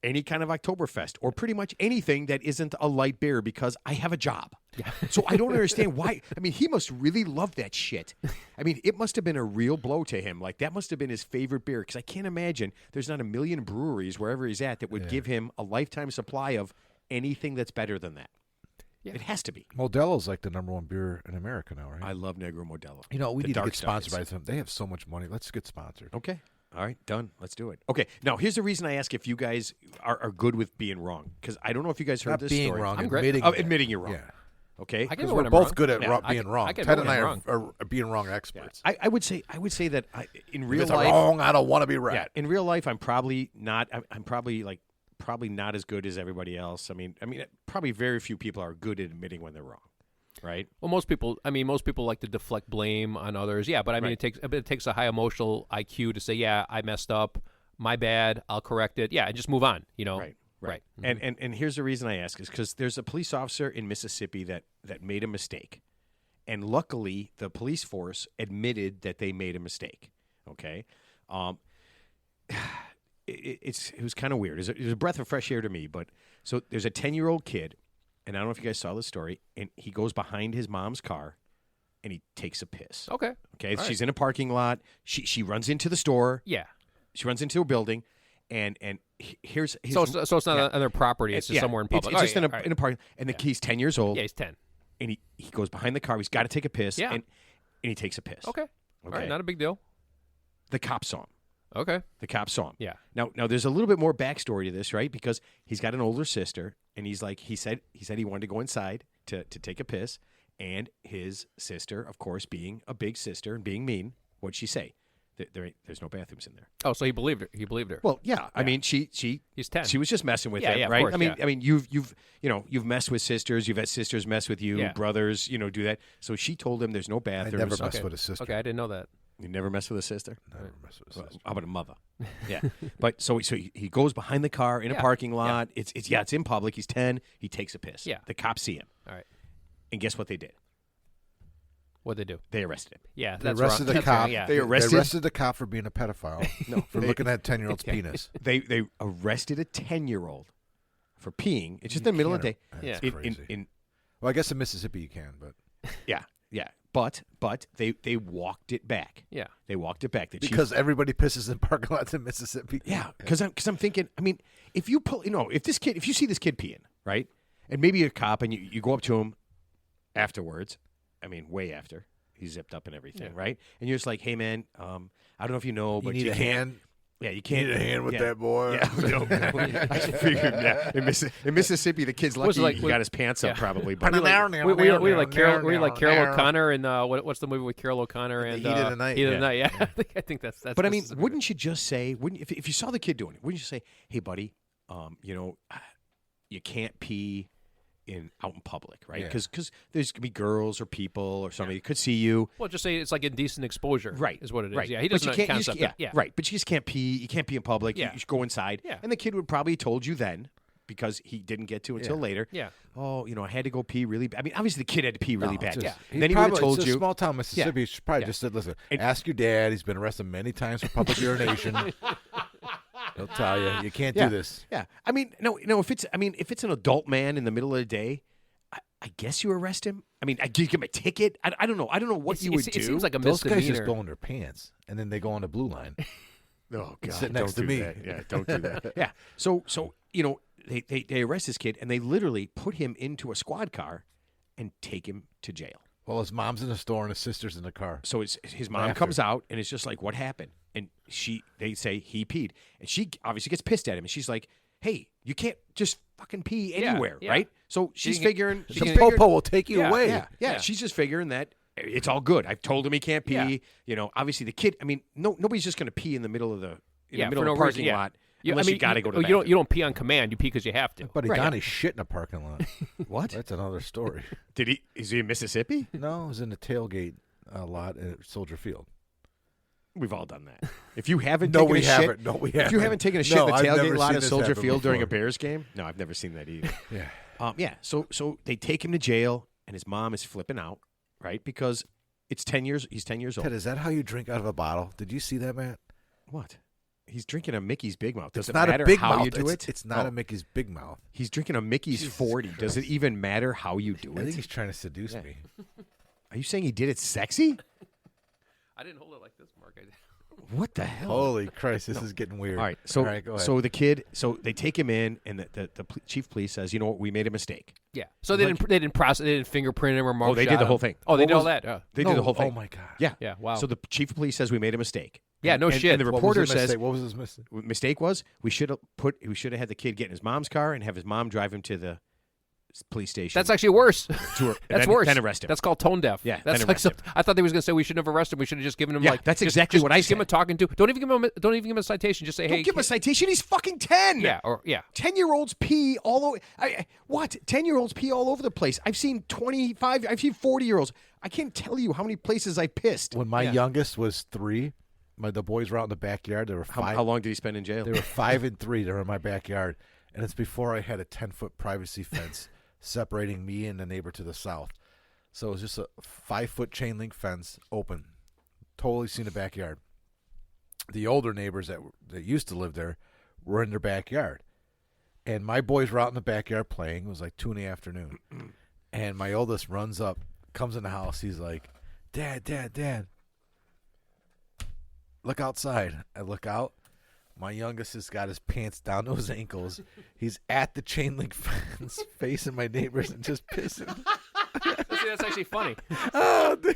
any kind of Oktoberfest or pretty much anything that isn't a light beer because I have a job. Yeah. So I don't understand why. I mean, he must really love that shit. I mean, it must have been a real blow to him. Like, that must have been his favorite beer because I can't imagine there's not a million breweries wherever he's at that would give him a lifetime supply of anything that's better than that. Yeah. It has to be. Modelo's like the #1 beer in America now, right? I love Negro Modelo. You know, we The need to dark get stuff sponsored is- by them. They have so much money. Let's get sponsored. Okay. All right, done. Let's do it. Okay. Now, here's the reason I ask if you guys are good with being wrong because I don't know if you guys heard Not this being story. wrong, I'm great. admitting, Admitting you're wrong. Yeah, Okay. I can because admit we're when I'm both wrong. good at Yeah, being wrong. I can Ted admit and I when I'm are being wrong experts. I would say that in If real it's life, wrong, I don't want to be right. yeah, in real life, I'm probably not. I'm probably not as good as everybody else. I mean, probably very few people are good at admitting when they're wrong, right? Well, most people like to deflect blame on others. Yeah, but I mean, Right. it takes a high emotional IQ to say, yeah, I messed up, my bad, I'll correct it. Yeah, and just move on. You know, Right. And here's the reason I ask is because there's a police officer in Mississippi that made a mistake, and luckily the police force admitted that they made a mistake. Okay, it was kind of weird. It was a breath of fresh air to me. But so there's a 10-year-old kid, and I don't know if you guys saw this story, and he goes behind his mom's car, and he takes a piss. Okay. Okay, All she's in a parking lot. She runs into the store. Yeah. She runs into a building, and here's So it's not on their property. It's just yeah, somewhere in public. It's Oh, just yeah, in a all right. in a park, and he's 10 years old. Yeah, he's 10. And he goes behind the car. He's got to take a piss. Yeah. and he takes a piss. Okay. All Okay. right, not a big deal. The cop saw him. Okay. The cop saw him. Yeah. Now there's a little bit more backstory to this, right? Because he's got an older sister, and he said he wanted to go inside to take a piss, and his sister, of course, being a big sister and being mean, what'd she say? There's no bathrooms in there. Oh, so he believed her. He believed her. Well, yeah. I mean, she's 10. She was just messing with Yeah, him, yeah, of right? course, I mean, yeah. you've messed with sisters. You've had sisters mess with you. Yeah. Brothers, do that. So she told him there's no I bathrooms. never messed with a sister. Okay, I didn't know that. You never mess with a sister. Never messed with a Well, sister. how about a mother? Yeah. But so he goes behind the car in a Yeah, parking yeah. lot. It's in public. He's 10. He takes a piss. Yeah. The cops see him, All right. and guess what they did? What'd they do? They arrested him. Yeah, They that's arrested wrong. the That's wrong, cop. Yeah. They arrested- They arrested the cop for being a pedophile. No, for they- looking at a 10-year-old's penis. They arrested a 10-year-old for peeing. It's just in the middle of the day. That's Yeah. crazy. In Well, I guess in Mississippi you can, but yeah. But they walked it back. Yeah. They walked it back. The chief- because everybody pisses in parking lots in Mississippi. yeah, because I'm thinking. I mean, if you if you see this kid peeing, right, and maybe you're a cop and you go up to him afterwards. I mean, way after he's zipped up and everything, right? And you're just like, hey man, I don't know if you know, but You need a can't. hand. Yeah, you You can't need a hand with yeah. that boy. Yeah, no. I figured that in Mississippi, the kid's lucky Was it like- he got his pants up, yeah. probably. But We like Carol O'Connor and what's the movie with Carol O'Connor and Heat of the Night. Heat of the Yeah. Night. Yeah, I think that's. But I mean, Mississippi. wouldn't you just say, if you saw the kid doing it, wouldn't you say, hey, buddy, you can't pee out in public, right? Yeah. Because there's going to be girls or people or somebody that could see you. Well, just say it's like indecent exposure. Right. Is what it is. Right. Yeah, he But doesn't you can't, concept you it. just, yeah, right. But you just can't pee. You can't pee in public. Yeah. You should go inside. Yeah. And the kid would probably told you then, because he didn't get to until Yeah. later. Yeah. Oh, I had to go pee really bad. I mean, obviously the kid had to pee really No, bad. just- Yeah. he Then he would have probably- told it's you. a small town Mississippi. He should probably Yeah. just said, "Listen, And- ask your dad. He's been arrested many times for public urination. He'll tell you can't Yeah. do this." Yeah. I mean, no. If it's an adult man in the middle of the day, I guess you arrest him. I mean, I give him a ticket. I don't know. I don't know what you would do. It seems like a Those guys misdemeanor. just go in their pants and then they go on the blue line. Oh God! Sit next don't to do me. that. Yeah, don't do that. Yeah. So they arrest this kid and they literally put him into a squad car and take him to jail. Well, his mom's in the store and his sister's in the car. So his mom After. comes out and it's just like, what happened? And they say he peed, and she obviously gets pissed at him, and she's like, hey, you can't just fucking pee Yeah, anywhere, yeah. right? So she's can- figuring. she she's The can- figuring- popo will take you Yeah, away. Yeah, Yeah. she's just figuring that it's all good. I've told him he can't pee. Yeah. Obviously the kid. I mean, nobody's just going to pee in the middle of the Yeah, middle for of the no parking reason, yeah. lot unless you got to go to the you don't bathroom. you don't pee on command. You pee because you have to. Buddy Right. Donnie shit in a parking lot. What? That's another story. Did he? Is he in Mississippi? No, it was in the tailgate lot at Soldier Field. We've all done that. If you haven't, No, taken we a haven't. Shit, No, we If haven't. you haven't taken a shit No, in the I've tailgate never lot seen of this Soldier happen Field during a before. Bears game, no, I've never seen that either. Yeah. Yeah. So they take him to jail, and his mom is flipping out, right? Because it's 10 years. He's 10 years old. Ted, is that how you drink out of a bottle? Did you see that, Matt? What? He's drinking a Mickey's Big Mouth. Does It's it not matter a big how mouth. you do it's, it? It's not Oh, a Mickey's Big Mouth. He's drinking a Mickey's Jesus 40. Does it even matter how you do I think it? he's trying to seduce Yeah. me. Are you saying he did it sexy? I didn't hold it like this, Mark. What the hell? Holy Christ, this is getting weird. All right, so All right, go ahead. so the kid, so they take him in, and the chief of police says, you know what, we made a mistake. Yeah. So they didn't process. They didn't fingerprint him or mark. Oh, they did the whole thing. Oh, they What did all was- that. Yeah. They No, did the whole thing. Oh my God. Yeah, Yeah. Wow. So the chief of police says we made a mistake. Yeah, no And- shit. And the What was reporter his says mistake? What was his mistake? mistake was we should have had the kid get in his mom's car and have his mom drive him to the police station. That's actually worse. to, That's then, worse. Then arrest him. That's called tone deaf. Yeah, That's then like arrest some, him. I thought they was gonna say we shouldn't have arrested him. We should have just given him Yeah, like that's just- exactly just- what I just give him a said. talking to. Don't even give him a citation. Just say, Don't hey, give him a citation. He's fucking 10. yeah, or yeah. 10-year-olds pee all over. What? 10-year-olds pee all over the place. I've seen 25. I've seen 40-year-olds. I can't tell you how many places I pissed. When my Yeah. youngest was 3, the boys were out in the backyard. They were How, 5. how long did he spend in jail? They were 5 and 3. They were in my backyard, and it's before I had a 10-foot privacy fence separating me and the neighbor to the south. So it was just a 5-foot chain link fence, open, totally seen the backyard. The older neighbors that used to live there were in their backyard, and my boys were out in the backyard playing. It was like 2 in the afternoon, and my oldest runs up, comes in the house. He's like, Dad, look outside. I look out. My youngest has got his pants down to his ankles. He's at the chain link fence, facing my neighbors and just pissing. See, that's actually funny. Oh, dude.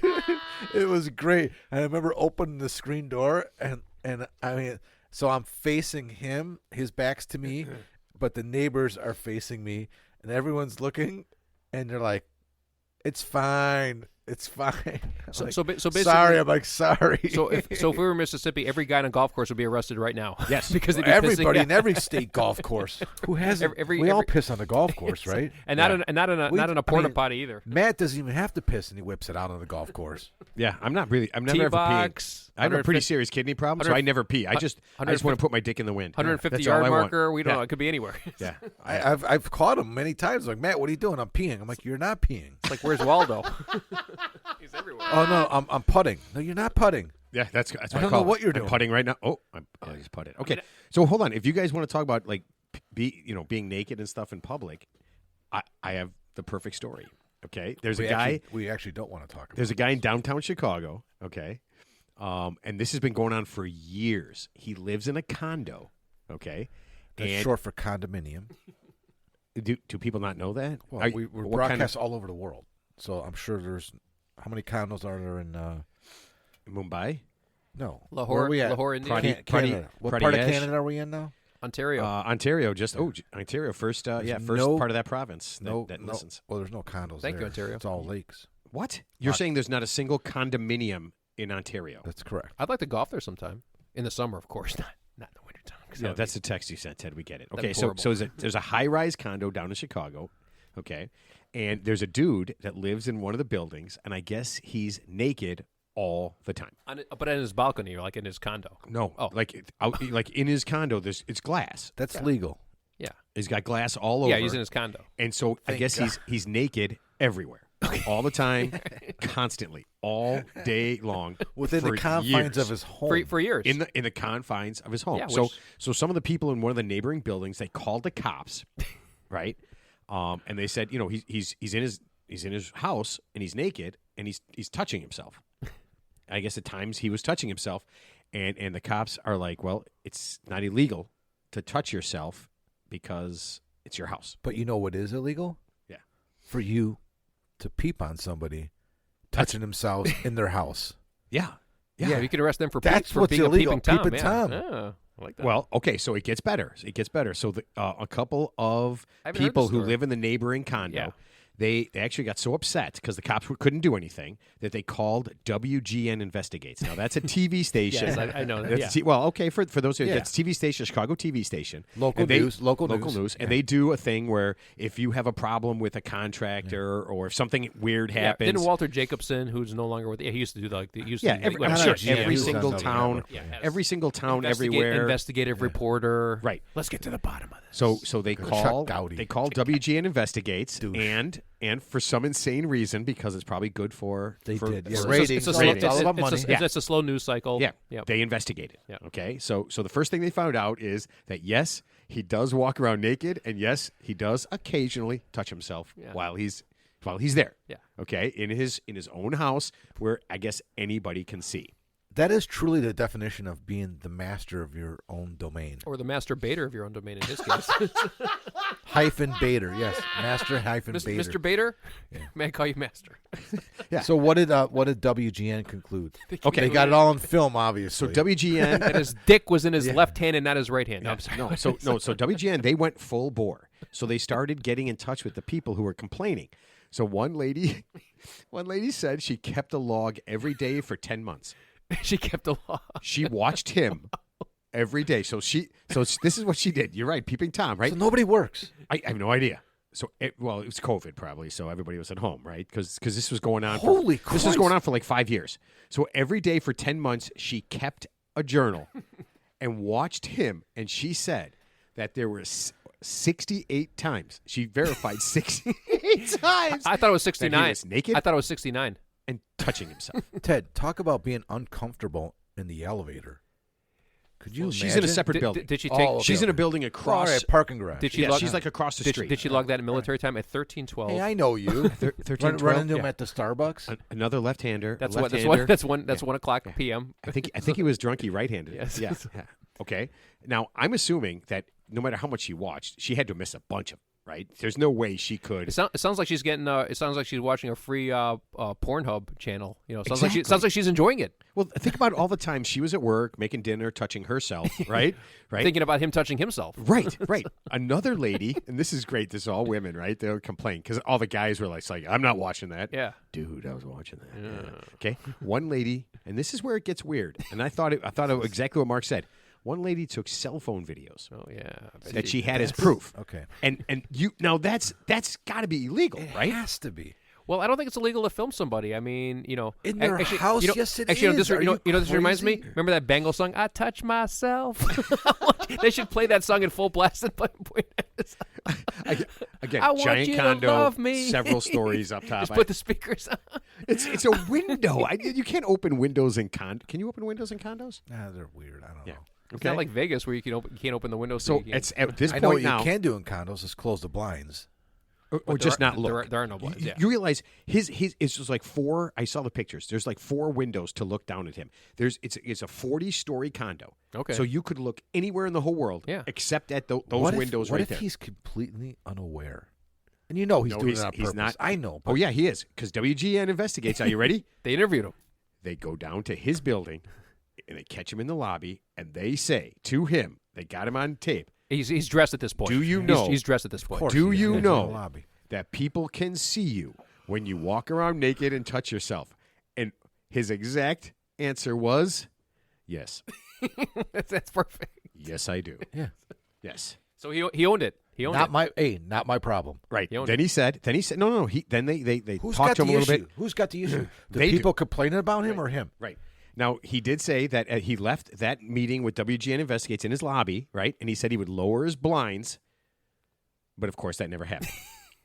It was great. And I remember opening the screen door, and I mean, so I'm facing him, his back's to me, but the neighbors are facing me, and everyone's looking, and they're like, "It's fine. It's fine." I'm So like, so basically, sorry. I'm like, sorry. So if we were in Mississippi, every guy on a golf course would be arrested right now. Yes. because they'd be everybody pissing. in every state golf course who hasn't. Every- we all every- piss on the golf course, right? and not in a We- not in a I porta mean, potty either. Matt doesn't even have to piss, and he whips it out on the golf course. Yeah, I'm not really. I'm never Tee ever peeing. box. I have a pretty 150 serious kidney problem, so I never pee. I just want to 150 put my dick in the wind. 150 That's all yard I want. marker. We don't Yeah. know. It could be anywhere. Yeah. I've caught him many times. Like, Matt, what are you doing? I'm peeing. I'm like, you're not peeing. It's like, where's Waldo? He's everywhere. Oh no, I'm putting. No, you're not putting. Yeah, that's what I don't call know it. what you're I'm doing. putting right now. Oh, he's putted. Okay, so hold on. If you guys want to talk about like being naked and stuff in public, I have the perfect story. Okay, there's a guy. We actually don't want to talk about. There's a guy in downtown Chicago. Okay, and this has been going on for years. He lives in a condo. Okay, That's and short for condominium. do people not know that? Well, Are- we're what kind of- broadcast all over the world, so I'm sure there's. How many condos are there in? Mumbai, No, Lahore, Where are we at? Lahore, India, Pradi- Canada. What Pradi part of Ash? Canada are we in now? Ontario. Ontario. Just Ontario first. First no- part of that province No, that no. listens. Well, there's no condos. Thank you, there. Ontario. It's all lakes. What? You're Not- saying there's not a single condominium in Ontario? That's correct. I'd like to golf there sometime in the summer, of course, not in the wintertime. 'cause that No, would that's be- the text you sent, Ted. We get it. That'd Okay, be so horrible. there's a high-rise condo down in Chicago, okay, and there's a dude that lives in one of the buildings, and I guess he's naked all the time. but in his balcony or like in his condo. No, Oh. like out, like in his condo, it's glass. That's legal. Yeah. He's got glass all over. Yeah, he's in his condo. And so I guess he's naked everywhere, all the time, constantly, all day long, Within for the confines years. of his home. For years. in the confines of his home. Yeah, so which- some of the people in one of the neighboring buildings, they called the cops, right? And they said, he's in his house and he's naked and he's touching himself. I guess at times he was touching himself, and the cops are like, well, it's not illegal to touch yourself because it's your house. But you know what is illegal? Yeah. For you to peep on somebody touching themselves in their house. Yeah. Yeah, you could arrest them for That's for what's being illegal, a peeping Tom. peeping yeah. Tom. Yeah, I like that. Well, okay, so it gets better. So a couple of I haven't heard people the who story. live in the neighboring condo, Yeah. they actually got so upset because the cops couldn't do anything that they called WGN Investigates. Now that's a TV station. Yes, I know that. That's Yeah. a well, okay, for those who Yeah. it's a TV station, Chicago TV station, Local And they- news, local local news. news, and they do a thing where if you have a problem with a contractor or if something weird Yeah, happens, didn't Walter Jacobson, who's no longer with, he used to do he used yeah, to, every, well, I'm no, sure no, GM, every he was on single something, town, whatever. Yeah, yes. every single town, investigate- everywhere, investigative reporter. right. Let's get to the bottom of this. So they Chuck call Gowdy. WGN Investigates Douche. and for some insane reason because it's probably good for They for, did, yeah. for- Ratings. It's a Ratings. slow, All about money. It's a slow news cycle. yeah, Yep. they investigated. Yeah. Okay, so the first thing they found out is that yes, he does walk around naked, and yes, he does occasionally touch himself Yeah. while he's there. Yeah. Okay, in his own house where I guess anybody can see. That is truly the definition of being the master of your own domain. Or the master baiter of your own domain in his case. Hyphen Bader, yes. Master hyphen Bader. Mr. Baiter? May I call you master? So what did WGN conclude? Okay. They got it all on film, obviously. So WGN And his dick was in his left hand and not his right hand. No, I'm sorry. So WGN, they went full bore. So they started getting in touch with the people who were complaining. So one lady said she kept a log every day for 10 months. She kept a law. She watched him every day. So this is what she did. You're right, peeping Tom, right? So nobody works. I have no idea. So it was COVID probably, so everybody was at home, right? Because this was going on. Holy This was Christ. going on for like 5 years. So every day for 10 months, she kept a journal and watched him. And she said that there were 68 times. She verified 68 times. I thought it was that 69. he was naked I thought it was 69. and touching himself. Ted, talk about being uncomfortable in the elevator. Could you imagine? She's in a separate building. Did she Oh, take? okay. She's in a building All across. right, parking garage. Did she Yeah, log? she's like across the street. Did she log that in military time at 13:12? Hey, I know you. 13, Run into him yeah. at the Starbucks. Another left-hander. That's a what. left-hander. That's 1:00 p.m. I think he was drunky right-handed. Yes. Yeah. Yeah. Okay. Now I'm assuming that no matter how much she watched, she had to miss a bunch of them, right? There's no way she could. It sounds like she's getting. It sounds like she's watching a free Pornhub channel. You know, Exactly. sounds like she's enjoying it. Well, think about all the time she was at work making dinner, touching herself, right? Right. Thinking about him touching himself. Right, right. Another lady, and this is great. This is all women, right? They'll complain because all the guys were like, "I'm not watching that." Yeah. Dude, I was watching that. Yeah. Okay. One lady, and this is where it gets weird. And I thought of exactly what Mark said. One lady took cell phone videos Oh yeah. that she had as proof. Okay. And you now that's got to be illegal, It right? has to be. Well, I don't think it's illegal to film somebody. I mean, you know, In their actually, house? You know, Yes, it actually, is. Are you this reminds me. crazy? Remember that Bangle song? I touch myself. They should play that song in full blast and point at us. Again, I want giant you to condo, love me. several stories up top. Just put the speakers on. It's a window. You can't open windows in Can you open windows in condos? Nah, they're weird. I don't know. It's not like Vegas where you can't open the windows. So you can't. it's at this I know point what now, you can do in condos is close the blinds. or just there not look. There are no blinds. Yeah. You realize his it's just like four. I saw the pictures. There's like 4 windows to look down at him. It's a 40-story condo. Okay. So you could look anywhere in the whole world, Yeah. except at those What windows if, what right if there. he's completely unaware? And you know he's No, doing he's- it on he's purpose. not. I know. But Oh yeah, he is because WGN investigates. Are you ready? They interviewed him. They go down to his building and they catch him in the lobby and they say to him, they got him on tape. He's dressed at this point. Do you know- He's dressed at this of point. course Do he is. you He's in the know lobby. that people can see you when you walk around naked and touch yourself? And his exact answer was, yes. That's perfect. Yes, I do. Yeah. Yes. So he owned it. He owned it. Not my problem. Right. He owned Then he said, no. Then they Who's talked got to him the a little issue? bit. Who's got the issue? The They do. people complaining about him or him? Right. Now, he did say that he left that meeting with WGN Investigates in his lobby, right? And he said he would lower his blinds But of course, that never happened.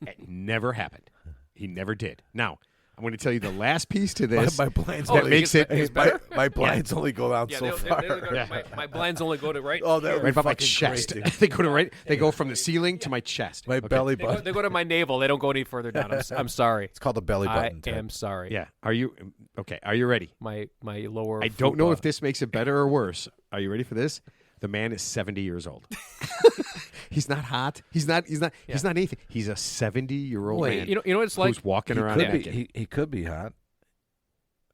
It never happened. He never did. Now, I'm going to tell you the last piece to this. My blinds that Oh, makes it it gets better? my blinds only go down Yeah, so they far. go to, my blinds only go to right. Oh, that here. would right be above my fucking chest. crazy. They go to right. They go from the ceiling to my chest. My Okay. belly They go, button. they go to my navel. They don't go any further down. I'm sorry. It's called a belly I button. Ted. am sorry. Yeah. Are you okay? Are you ready? My lower. I don't know fupa. if this makes it better or worse. Are you ready for this? The man is 70 years old. He's not hot. He's not anything. He's a 70-year-old Wait, man. You know what it's like. who's walking He around could be. naked. He could be hot.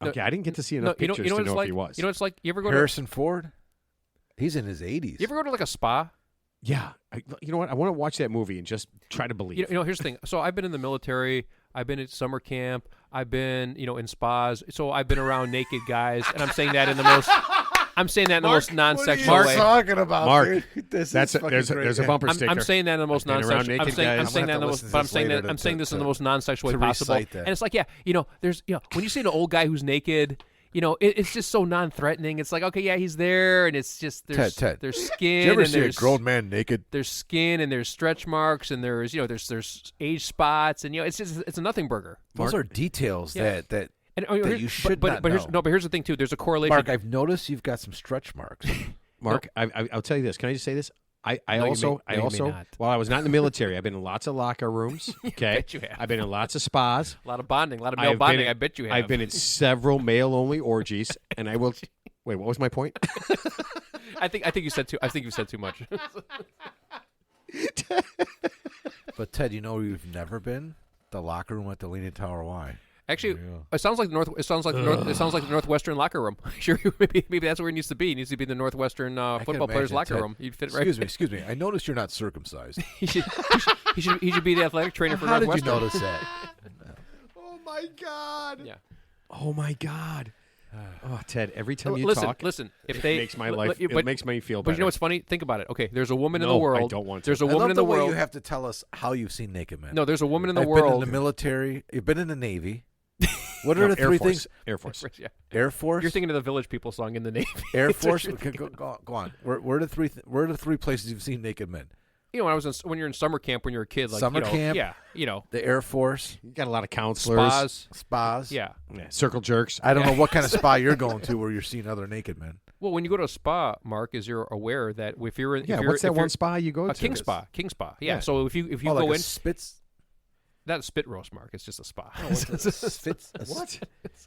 Okay, I didn't get to see enough you know pictures what to it's know like. if he was. You know what it's like. You ever go to Harrison Ford. He's in his 80s. you ever go to like a spa? Yeah. You know what? I want to watch that movie and just try to believe. You know, here's the thing. So I've been in the military. I've been at summer camp. I've been, in spas. So I've been around naked guys, and I'm saying that in the most. I'm saying that in the most non-sexual What are way. you talking about, Mark, dude? This That's is fucking there's great. a bumper I'm, sticker. I'm saying that in the most I've been around non-sexual. I'm naked saying, I'm guys. saying that in the I'm gonna most. have to But I'm listen saying to that. this I'm saying later this in to- the most non-sexual way to possible. recite that. And it's like, you know, there's, when you see an old guy who's naked. It's just so non-threatening. It's like, okay, yeah, he's there, and it's just there's Ted. there's Did skin you ever and see a there's grown man naked? there's skin and there's stretch marks and there's there's age spots and it's a nothing burger. Those are details Yeah. that And that you should but, not but here's, know. no, but here's the thing too. There's a correlation. Mark, I've noticed you've got some stretch marks. Mark, I'll tell you this. Can I just say this? I you also, may not. while I was not in the military, I've been in lots of locker rooms. Okay, bet you have. I've been in lots of spas. a lot of bonding, a lot of male I've been bonding. in- I bet you have. I've been in several male-only orgies, and I will. Wait, what was my point? I think you said too. I think you said too much. But Ted, you know where you've never been? The locker room at the Leaning Tower Y. Actually, it sounds like the north. It sounds like the northwestern locker room. Sure, maybe that's where it needs to be. It needs to be the northwestern football players' imagine, locker Ted. room. You'd fit right. Excuse me. I noticed you're not circumcised. he should be the athletic trainer for How did you Northwestern. notice that? Oh my God! Yeah. Oh my God! Oh, Ted, every time you listen, talk, listen. If it they makes my li- life. li- It makes me feel But better. you know what's funny? Think about it. Okay, there's a woman in No, the I world. don't want to. There's a I woman love in the way world. you have to tell us how you've seen naked men. No, there's a woman in the I've world. been in the military. You've been in the Navy. What No, are the Air three Force. things? Air Force. Yeah. Air Force. You're thinking of the Village People song in the Navy. Air Force. Okay, go on. Where are the three? Where are the three places you've seen naked men? When you're in summer camp when you're a kid, like Summer camp? Yeah, The Air Force, You got a lot of counselors. spas. Yeah. Yeah, circle jerks. I don't know what kind of spa you're going to where you're seeing other naked men. Well, when you go to a spa, Mark, is you're aware that if you're in, Yeah, if you're, what's that if you're- one spa you go a to? King Spa. King Spa. Yeah. Yeah. So if you Oh, go like a in, spits. not a spit roast, Mark. It's just a spa. What?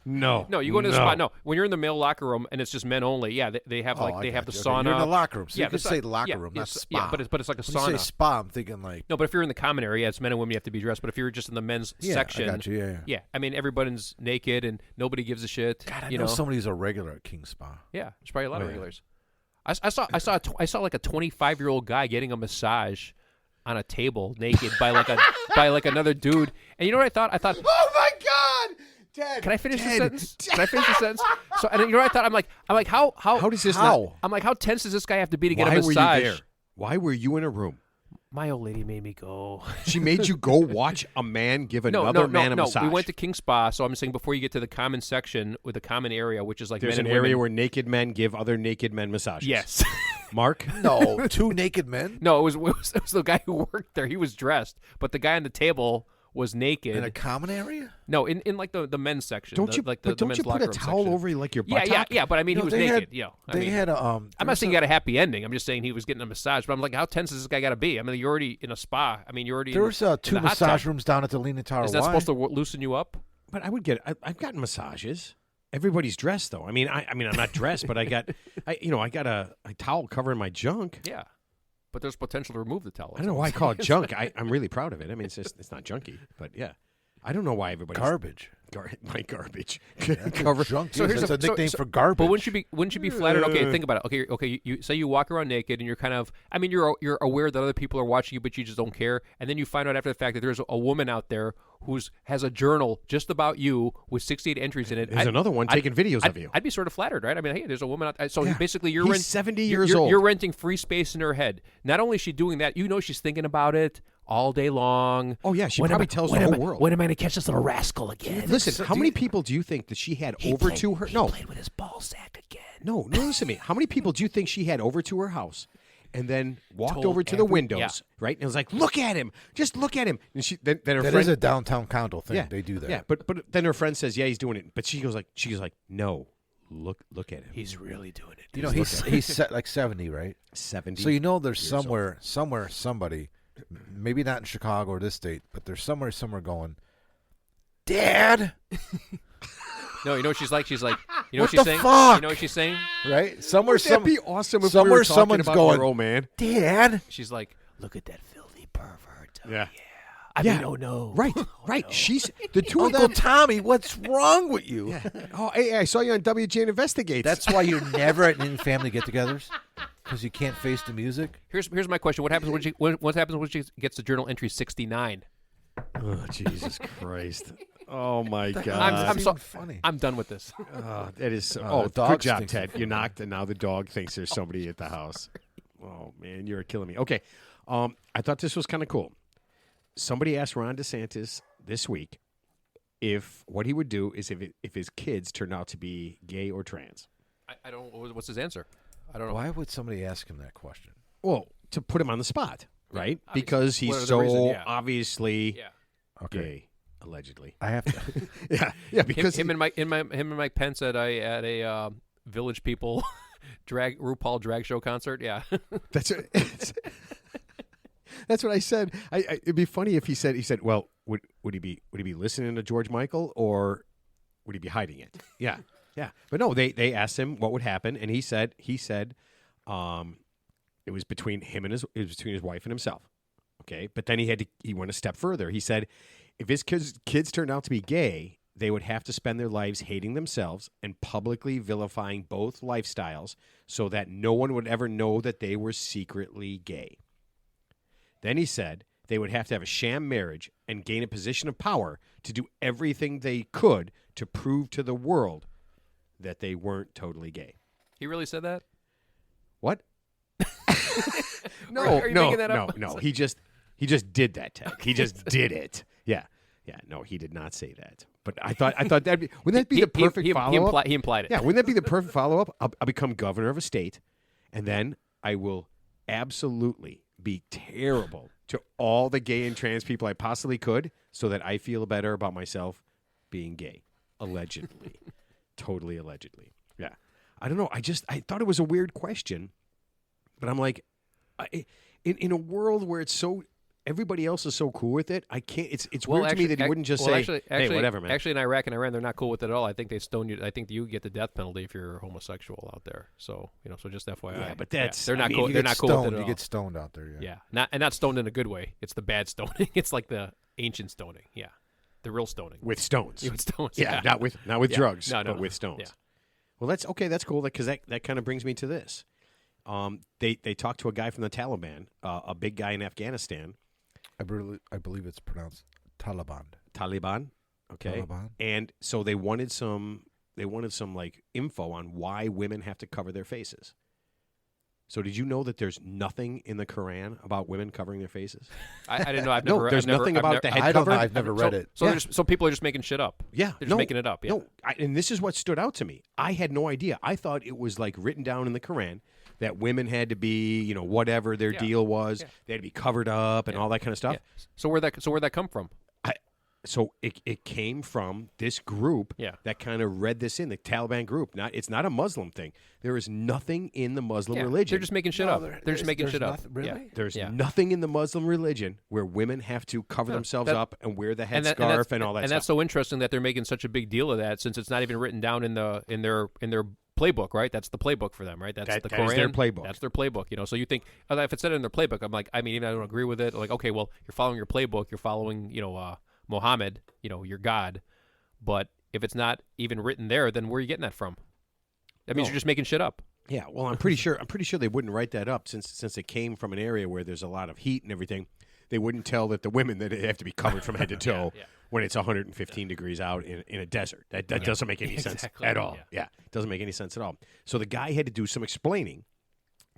No. No, you go into the spa. No, when you're in the male locker room and it's just men only. Yeah, they have I they have the got you. sauna. Okay, you're in the locker room, so yeah, you could the say sa- locker yeah, room, yeah, not s- spa. Yeah, but it's like a When you sauna. say spa, I'm thinking like. No, but if you're in the common area, it's men and women. You have to be dressed. But if you're just in the men's Yeah, section, I got you. Yeah. yeah, I mean everybody's naked and nobody gives a shit. God, I you know somebody who's a regular at King Spa. Yeah, there's probably a lot of Oh, yeah. regulars. I saw like a 25-year-old guy getting a massage on a table naked by like another dude. And you know what I thought? I thought, Oh my God! Ted, can I finish the Ted, sentence? Can I finish the sentence? So, and you know what I thought? I'm like, how How does this How? not? I'm like, how tense does this guy have to be to get Why a were massage? you there? Why were you in a room? My old lady made me go. She made you go watch a man give another man a massage. We went to King Spa, so I'm saying before you get to the common section with the common area, which is like There's men an and area women. where naked men give other naked men massages. Yes. Mark? No, two naked men No, it was the guy who worked there. He was dressed, but the guy on the table was naked. in a common area. No, in like the men's section. Don't you, like but the don't men's you put locker a room towel section. over like your Yeah, buttock? yeah. But I mean, No, he was they naked. had- I They mean, had a I'm not saying he got a happy ending. I'm just saying he was getting a massage. But I'm like, how tense does this guy got to be? I mean, you're already in a spa. I mean, you're already. There in was the, two in the hot massage tub. rooms down at the Leaning Tower. Is that Y. supposed to loosen you up? But I would get. I've gotten massages. Everybody's dressed though. I mean, I'm not dressed, but I got a towel covering my junk. Yeah, but there's potential to remove the towel. I don't know why I call it junk. I'm really proud of it. I mean, it's not junky, but yeah. I don't know why everybody's Garbage. my garbage cover. Junk. So here's That's a nickname so- for garbage. But wouldn't you be flattered? Okay, think about it. Okay. You say you walk around naked and you're kind of. I mean, you're aware that other people are watching you, but you just don't care. And then you find out after the fact that there's a woman out there has a journal just about you with 68 entries in it. There's another one taking videos of you. I'd be sort of flattered, right? I mean, hey, there's a woman out there. So Yeah. basically, you're He's 70 years you're, old. You're renting free space in her head. Not only is she doing that, you know she's thinking about it all day long. Oh yeah, she probably tells the whole world. When am I going to catch this little rascal again? Listen, how many people do you think that she had over to her? No, played with his ball sack again. no, listen to me. How many people do you think she had over to her house? and then walked Told over to the every- windows, yeah. right? And was like, "Look at him! Just look at him!" And then her That friend, is a downtown condo thing. They do that. Yeah, but then her friend says, "Yeah, he's doing it," but she goes like, "No, look at him. He's really doing it. You know, he's set like 70, right? 70." So you know there's years old. somewhere somebody, maybe not in Chicago or this state, but there's somewhere going, Dad, No, you know what she's like? She's like, you know What what she's the saying? fuck? You know what she's saying? right? Somewhere Wouldn't that be awesome if we somewhere were talking someone's about going, your old man? Dad. She's like, look at that filthy pervert. Yeah. I Yeah. mean, oh no. Right, right. She's the two of Uncle them. Tommy, what's wrong with you? Oh, hey, I saw you on WGN Investigates. That's why you're never at any family get-togethers, because you can't face the music. Here's my question. What happens when she gets to journal entry 69? oh, Jesus Christ. Oh my God. I'm so funny. I'm done with this. That is so, the good dog job, stinks. Ted. You knocked, and now the dog thinks there's somebody at the house. Oh man, you're killing me. Okay, I thought this was kind of cool. Somebody asked Ron DeSantis this week if what he would do is if his kids turned out to be gay or trans. I don't. What's his answer? I don't know. Why would somebody ask him that question? Well, to put him on the spot, right? obviously. Because he's What are the so reasons? Yeah. obviously Yeah. Okay, gay, allegedly. I have to. Yeah. Because him and Mike Pence at a Village People RuPaul drag show concert. Yeah. That's that's what I said. It'd be funny if he said, "Well, would he be listening to George Michael or would he be hiding it?" Yeah, yeah. But no, they asked him what would happen, and he said, it was between his wife and himself. Okay, but then he went a step further. He said, if his kids turned out to be gay, they would have to spend their lives hating themselves and publicly vilifying both lifestyles, so that no one would ever know that they were secretly gay. Then he said they would have to have a sham marriage and gain a position of power to do everything they could to prove to the world that they weren't totally gay. He really said that? What? No, Are you no, making that no, up? no. He just did that, Ted. He just did it. Yeah, yeah. No, he did not say that. But I thought wouldn't that be the perfect follow up? He implied it. Yeah, wouldn't that be the perfect follow up? I'll become governor of a state, and then I will absolutely be terrible to all the gay and trans people I possibly could, so that I feel better about myself being gay, allegedly, totally allegedly. Yeah, I don't know. I thought it was a weird question, but I'm like, in a world where it's so. Everybody else is so cool with it. I can't. It's weird to me that he wouldn't just say, "Hey, whatever, man." Actually, in Iraq and Iran, they're not cool with it at all. I think they stone you. I think you get the death penalty if you're homosexual out there. So so just FYI. Yeah, but that's- they're not I mean, cool. you They're get not cool with stoned. it at You all. get stoned out there. Yeah. Yeah, not stoned in a good way. It's the bad stoning. It's like the ancient stoning. Yeah, the real stoning. With stones. With stones. Yeah, not with Yeah. drugs, No, but with stones. Yeah. Well, that's okay. That's cool because that kind of brings me to this. They talked to a guy from the Taliban, a big guy in Afghanistan. I believe it's pronounced Taliban. Taliban, okay. Taliban. And so they wanted some like info on why women have to cover their faces. So did you know that there's nothing in the Quran about women covering their faces? I didn't know. I've No, never. there's I've never- nothing I've about never- the head I don't cover. know. I've never read it. So so people are just making shit up. Yeah, They're just making it up. Yeah. No, and this is what stood out to me. I had no idea. I thought it was like written down in the Quran that women had to be, whatever their Yeah. deal was, Yeah. they had to be covered up and all that kind of stuff. Yeah. So where'd that come from? So it came from this group Yeah. that kind of read this in, the Taliban group. It's not a Muslim thing. There is nothing in the Muslim Yeah, religion. They're just making shit up. They're just making shit up. Really? Yeah. There's Yeah. nothing in the Muslim religion where women have to cover themselves up and wear the headscarf and all that and stuff. that's so interesting that they're making such a big deal of that, since it's not even written down in their playbook, right? That's the playbook for them, right? That's the that Quran. is their playbook. That's their playbook. So you think if it said it in their playbook, I'm like, even I don't agree with it. Like, okay, well, you're following your playbook. You're following, Muhammad, your God. But if it's not even written there, then where are you getting that from? That means No. you're just making shit up. Yeah, well, I'm pretty sure they wouldn't write that up since it came from an area where there's a lot of heat and everything. They wouldn't tell that the women that they have to be covered from head to toe yeah. when it's 115 degrees out in a desert. That doesn't make any sense Exactly. at all. Yeah. Yeah, it doesn't make any sense at all. So the guy had to do some explaining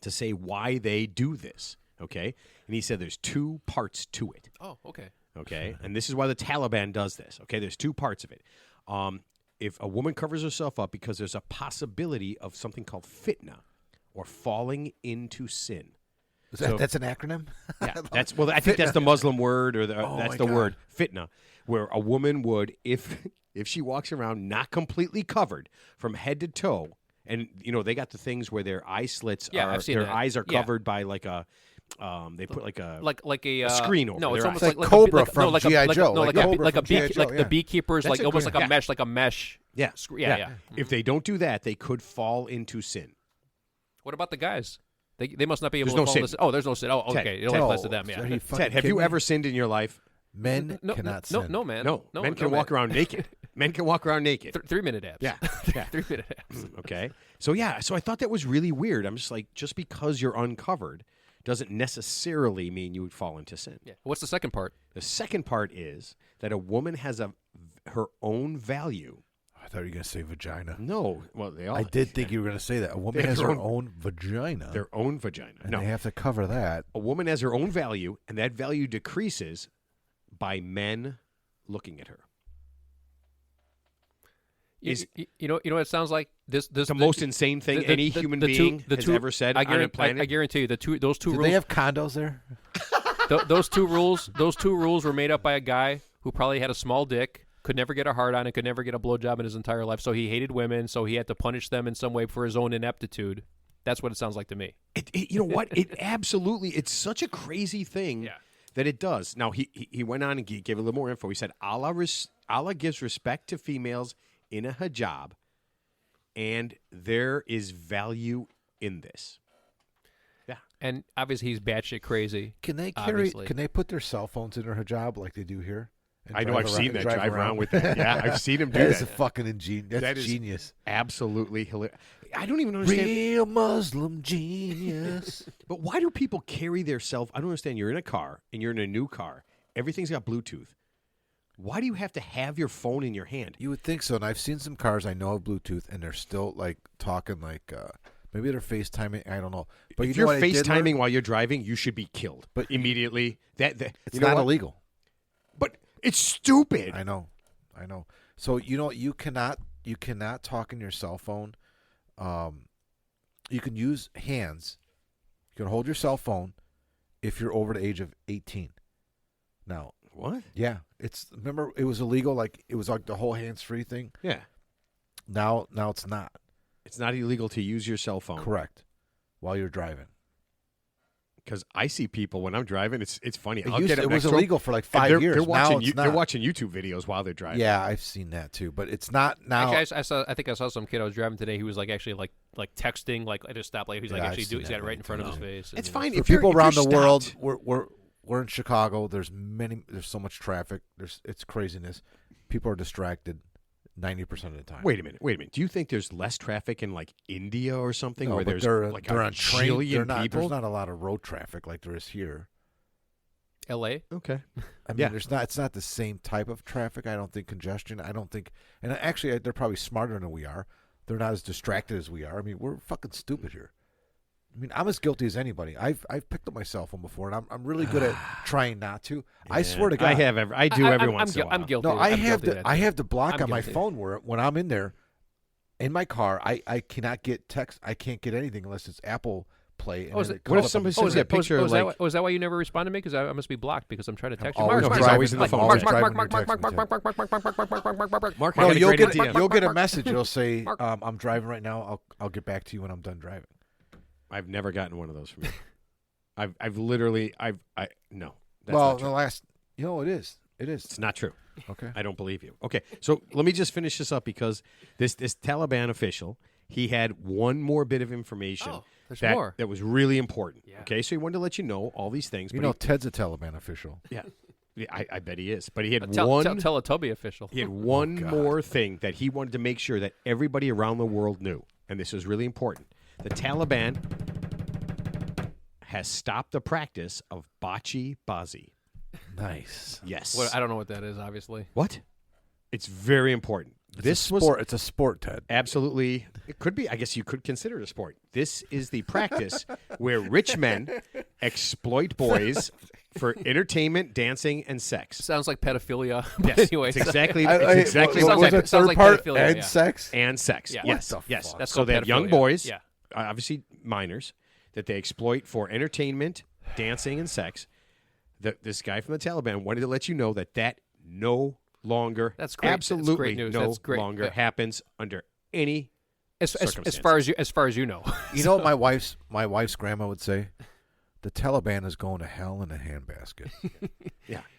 to say why they do this. Okay, and he said there's two parts to it. Oh, okay. Okay, and this is why the Taliban does this. Okay, there's two parts of it. If a woman covers herself up because there's a possibility of something called fitna, or falling into sin. That's an acronym? Yeah, I think that's the Muslim word, or that's my the God. word fitna, where a woman would, if she walks around not completely covered from head to toe, and they got the things where their eye slits Yeah, are, I've seen their that. eyes are Yeah. covered by like a, they put like a a screen over No, it's their almost eyes. Like Cobra from like G.I. a, Joe, No, like like Cobra like from G.I. Joe, like yeah. the beekeepers, That's like a almost good- like a yeah. mesh, like a mesh. yeah, Yeah. If they don't do that, they could fall into sin. What about the guys? They must not be able There's to no fall sin. into sin. Oh, there's no sin. Oh, Ted, okay. It Ted. only applies to them. So Yeah. he fucking Ted, have kidding you me? ever sinned in your life? Men No, cannot no, sin. no, man. No, men can walk around naked. Men can walk around naked. 3-minute abs. Yeah, yeah. 3-minute abs. Okay. So I thought that was really weird. I'm just like, just because you're uncovered doesn't necessarily mean you would fall into sin. Yeah. What's the second part? The second part is that a woman has her own value. I thought you were going to say vagina. No, well, they all. I did think you were going to say that. A woman They have has their her own vagina. their own vagina. And No, they have to cover that. a woman has her own value, and that value decreases by men looking at her. You, Is- you know what it sounds like? This The most insane thing any human being has ever said on a planet. I guarantee you, those two Do rules. they have condos there? Those two rules were made up by a guy who probably had a small dick, could never get a hard on, and could never get a blowjob in his entire life. So he hated women, so he had to punish them in some way for his own ineptitude. That's what it sounds like to me. You know what? It absolutely. It's such a crazy thing Yeah. that it does. Now he went on and gave a little more info. He said Allah gives respect to females in a hijab, and there is value in this. Yeah. And obviously he's batshit crazy. Can they Obviously. Can they put their cell phones in their hijab like they do here? And I know. drive I've around- seen and that drive around with that. Yeah, I've seen him do That is that. a fucking ingenious. That's That is genius. Absolutely hilarious. I don't even understand. Real Muslim genius. But why do people carry their cell? I don't understand. You're in a car and you're in a new car. Everything's got Bluetooth. Why do you have to have your phone in your hand? You would think so, and I've seen some cars I know have Bluetooth, and they're still like talking like maybe they're FaceTiming. I don't know. But If you know you're what I did learn? FaceTiming while you're driving, you should be killed. But- immediately, It's you know not what? illegal. But it's stupid. I know. So you cannot talk in your cell phone. You can use hands. You can hold your cell phone if you're over the age of 18. Now, What? yeah, remember it was illegal. Like it was like the whole hands-free thing. Yeah, Now it's not. it's not illegal to use your cell phone. Correct. While you're driving. Because I see people when I'm driving. It's funny. It I'll get was Metro, illegal for like and 5 years. They're watching. Now it's not. They're watching YouTube videos while they're driving. Yeah, I've seen that too, but it's not now. Actually, I think I saw some kid I was driving today. He was like actually like texting like at a stoplight. He's like Yeah, I've actually seen he's that got it right in front of his many face. It's and, fine For if you're- people if around you're the world, stopped. we're in Chicago. There's so much traffic. It's craziness. People are distracted 90% of the time. Wait a minute. Do you think there's less traffic in like India or something no, where but there's they're, like they're a on train. jillion people? There's not a lot of road traffic like there is here. L.A. Okay. I mean, Yeah. there's not. It's not the same type of traffic. I don't think congestion. I don't think. And actually, they're probably smarter than we are. They're not as distracted as we are. I mean, we're fucking stupid here. I mean, I'm as guilty as anybody. I've picked up my cell phone before, and I'm really good at trying not to. I swear to God, I do every once in a while. I'm guilty. No, I I'm have guilty of that, I too. have the block I'm on my guilty. phone where when I'm in there, in my car, I cannot get text. I can't get anything unless it's Apple Play. And Oh, is then it- it What if comes up somebody on- sends is you a that- picture of like? is that why you never respond to me? Because I must be blocked because I'm trying to text you. always Mark, driving- always in the I'm phone. always Mark, driving when you're texting me. Mark, I No, got a you'll great get idea. you'll get a message. It'll say, Mark. "I'm driving right now. I'll get back to you when I'm done driving." I've never gotten one of those from you. I've literally no. That's Well, not the true. last, it is. It's not true. Okay. I don't believe you. Okay, so let me just finish this up because this Taliban official, he had one more bit of information Oh, there's that, more. that was really important. Yeah. Okay, so he wanted to let you know all these things. You but know, Ted's a Taliban official. yeah, I bet he is. But he had Tell one. Teletubby official. He had one God. more thing that he wanted to make sure that everybody around the world knew, and this is really important. The Taliban has stopped the practice of bocce bazi. Nice. Yes. What, I don't know what that is. Obviously, What? It's very important. It's a sport, Ted. Absolutely. It could be. I guess you could consider it a sport. This is the practice where rich men exploit boys for entertainment, dancing, and sex. sounds like pedophilia. Yes, But anyway, it's exactly, I- it's exactly what- what sounds like- the sounds third like part pedophilia, and yeah. sex. and sex. Yeah. Yes, What the yes. fuck? That's So called they have young pedophilia. boys, Yeah. obviously minors. that they exploit for entertainment, dancing, and sex. This guy from the Taliban wanted to let you know that no longer, That's great. That's absolutely great news. no That's great. longer Yeah. happens under any As far as you know. You know what my wife's grandma would say? The Taliban is going to hell in a handbasket.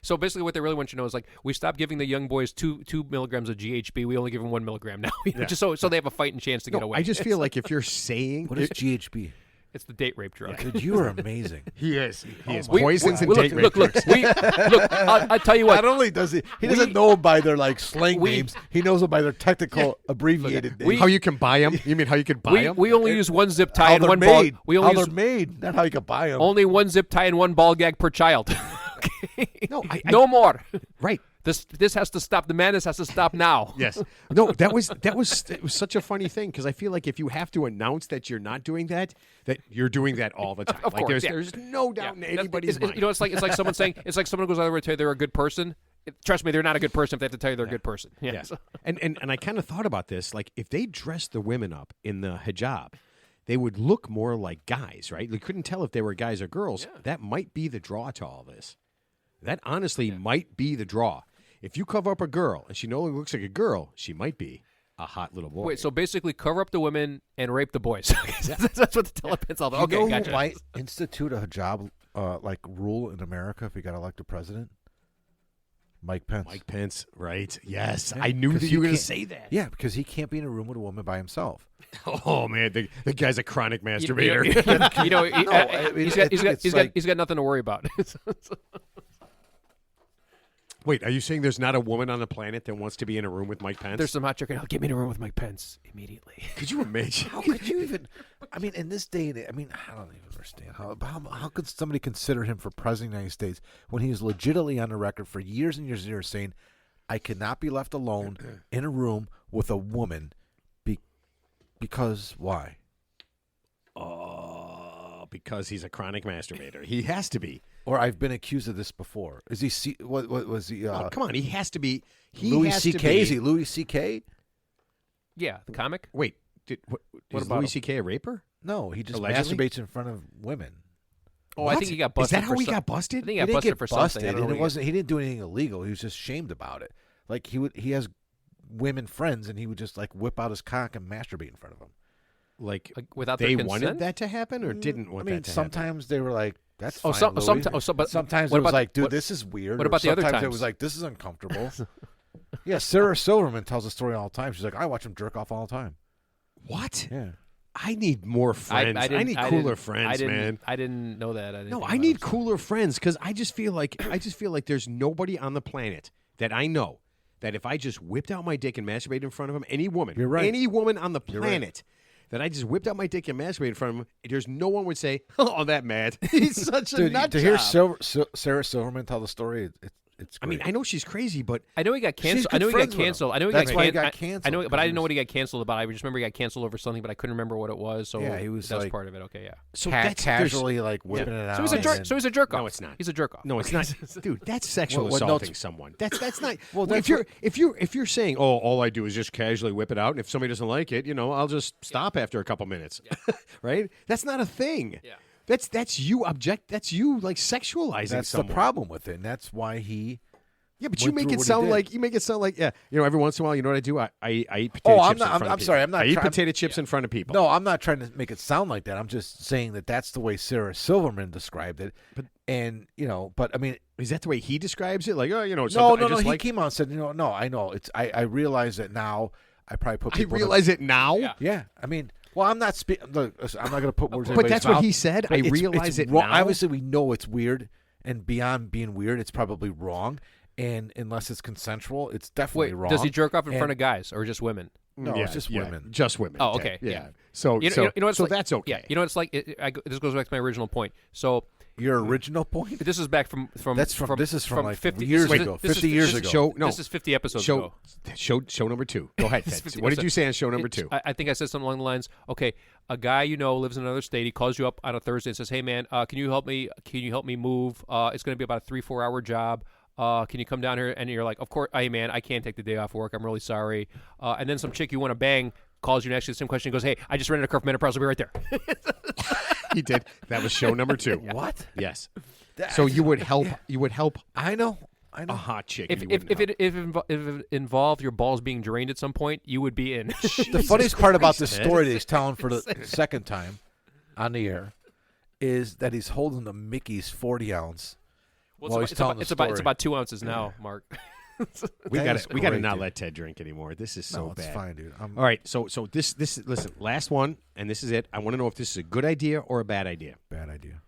So basically, what they really want you to know is like we stopped giving the young boys 2 milligrams of GHB. We only give them 1 milligram now, just so they have a fighting chance to get away. I just feel like if you're saying What is GHB? It's the date rape drug. Dude, you are amazing. he is We- poisons and look, date look, rape. look. I'll tell you what. Not only does he doesn't know them by their like slang names, he knows them by their technical abbreviated names. How you can buy them? You mean how you could buy them? We only use 1 zip tie How and they're 1 ball. made. We How only they're use made, not how you can buy them. only 1 zip tie and 1 ball gag per child. No, No more. right. This has to stop. The madness has to stop now. Yes. No, it was such a funny thing because I feel like if you have to announce that you're not doing that you're doing that all the time. Of like course, there's no doubt in anybody's mind. You know, it's like someone saying someone goes out there and tell you they're a good person. Trust me, they're not a good person if they have to tell you they're a good person. Yeah. Yeah. And I kind of thought about this. Like, if they dressed the women up in the hijab, they would look more like guys, right? They couldn't tell if they were guys or girls. Yeah. That might be the draw to all this. That honestly might be the draw. If you cover up a girl and she no longer looks like a girl, she might be a hot little boy. Wait, so basically, cover up the women and rape the boys. That's what the Taliban's all about. You Okay, know who gotcha. might institute a hijab like rule in America if he got elected president? Mike Pence. Mike Pence, right? Yes. Yeah, I knew 'cause that you you were going to can't- say that. Yeah, because he can't be in a room with a woman by himself. Oh, man. The guy's a chronic You masturbator. know, he's got nothing to worry about. Wait, are you saying there's not a woman on the planet that wants to be in a room with Mike Pence? There's some hot chick. Get me in a room with Mike Pence immediately. Could you imagine? How could you even? I mean, in this day, I mean, I don't even understand how could somebody consider him for president of the United States when he is legitimately on the record for years and years and years saying, "I cannot be left alone in a room with a woman," because why? Because he's a chronic masturbator. He has to be. Or I've been accused of this before. Is he? What was he? Oh, come on, he has to be. Louis C.K. Is he Louis C.K.? Yeah, the comic. Wait, What is about Louis him? C.K. a raper? No, he just Allegedly? masturbates in front of women. Oh, I What? think he got Is busted. that how for he some- got busted? I think he He got didn't busted get for busted, something. I don't know and what it wasn't. He didn't do anything illegal. He was just shamed about it. Like he has women friends, and he would just like whip out his cock and masturbate in front of them. Like, Like, without they their wanted consent? that to happen or didn't want I mean, that to sometimes they were like, "That's Oh, fine." Louis. but sometimes what it was about- like, "Dude, what- this is weird." what or about the other sometimes it times? was like, "This is uncomfortable." Yeah, Sarah Silverman tells a story all the time. She's like, "I watch him jerk off all the time." happen? What? Yeah. I need more friends. I, need cooler friends, man. I didn't know that. No, I need cooler friends because I just feel like there's nobody on the planet that I know that if I just whipped out my dick and masturbated in front of him, any woman, You're right. any woman on the You're right. planet, that I just whipped out my dick and masturbated in front of him, there's no one would say, "Oh, that Matt, he's such a Dude, nut to hear job." Sarah Silverman tell the story, it's I great. mean, I know she's crazy, but I know he got She's canceled. good I know he got friends with him. canceled. I know he That's got why he can- got I canceled, know, but I didn't know because- what he got canceled about. I just remember he got canceled over something, but I couldn't remember what it was. So Yeah, he was that was like- part of it. Okay, yeah. so Ca- that's casually like whipping it out. So he's a and jerk. then- So he's a jerk off. No, it's not. He's a jerk off. No, it's not, dude. That's sexual Well, no, assaulting it's- someone. That's not. Well, Well, that's if you're saying, "Oh, all I do is just casually whip it out," and if somebody doesn't like it, I'll just stop after a couple minutes, right? That's not a thing. Yeah. That's you object. That's you like sexualizing That's someone. the problem with it, and that's why he. Yeah, but went you make through it what he sound did. like every once in a while, you know what I do? I eat potato Oh, I'm chips not- in front I'm of sorry, people. I'm not I eat try- potato chips in front of people. No, I'm not trying to make it sound like that. I'm just saying that's the way Sarah Silverman described it. And but I mean, Is that the way he describes it? Like, no. I just He like, came out and said, no, I know. It's I realize that now. I probably put. I people in a- realize it now. Yeah. Yeah, I mean, well, I'm not speaking. I'm not going to put words. in But anybody's that's what mouth, he said. but I it's realize it wrong. now. Obviously, we know it's weird, and beyond being weird, it's probably wrong. And unless it's consensual, it's definitely Wait, wrong. does he jerk off in front And- of guys or just women? No, it's just women. Just women. Oh, Ted. okay, yeah. So, You know what it's so like? that's okay. Yeah, you know what it's like. This goes back to my original point. So Your original point? this is back from This is from like 50 years this is- ago. this is- 50 years this is- ago. Show no. This is 50 episodes show, ago. show number 2. Go ahead, This is Ted. 50 What did you episodes. say on show number 2? I think I said something along the lines. Okay, a guy lives in another state. He calls you up on a Thursday and says, "Hey man, can you help me? Can you help me move? It's going to be about a 3-4 hour job. Can you come down here?" And you're like, "Of course, hey man, I can't take the day off work. I'm really sorry." And then some chick you want to bang calls you and asks you the same question. He goes, "Hey, I just rented a car from Enterprise. I'll be right there." He did. That was show number 2. What? Yes. So you would help. Yeah. You would help I know. a hot chick. If and you wouldn't help. if it involved your balls being drained at some point, you would be in. The funniest part about this Christ, story that he's telling for the second time on the air is that he's holding the Mickey's 40 ounce. Well, While he's telling the it's story. about 2 ounces now, Mark. we That got is to we got to great, not dude. let Ted drink anymore. This is so No, it's bad. fine, dude. All right. So this listen. Last one, and this is it. I want to know if this is a good idea or a bad idea. Bad idea.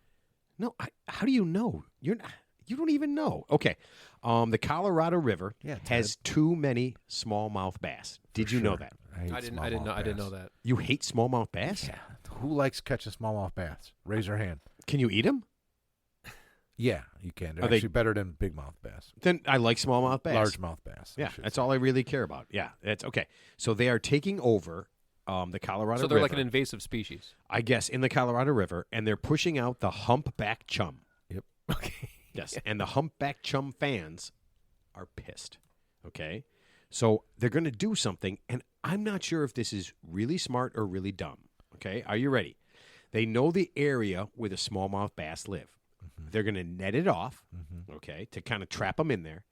No. How do you know? You don't even know. Okay. The Colorado River Yeah, has too many smallmouth bass. Did you know Sure. that? I didn't know that. You hate smallmouth bass? Yeah. Who likes catching smallmouth bass? Raise your hand. Can you eat them? Yeah, you can. They're Are they- actually better than big mouth bass. Then I like smallmouth bass. Largemouth bass. Yeah, that's all I really care about. Yeah, that's okay. So they are taking over the Colorado So they're River, like an invasive species. I guess, in the Colorado River, and they're pushing out the humpback chum. Yep. Okay. Yes, and the humpback chum fans are pissed. Okay, so they're going to do something, and I'm not sure if this is really smart or really dumb. Okay, are you ready? They know the area where the smallmouth bass live. They're going to net it off, okay, to kind of trap them in there,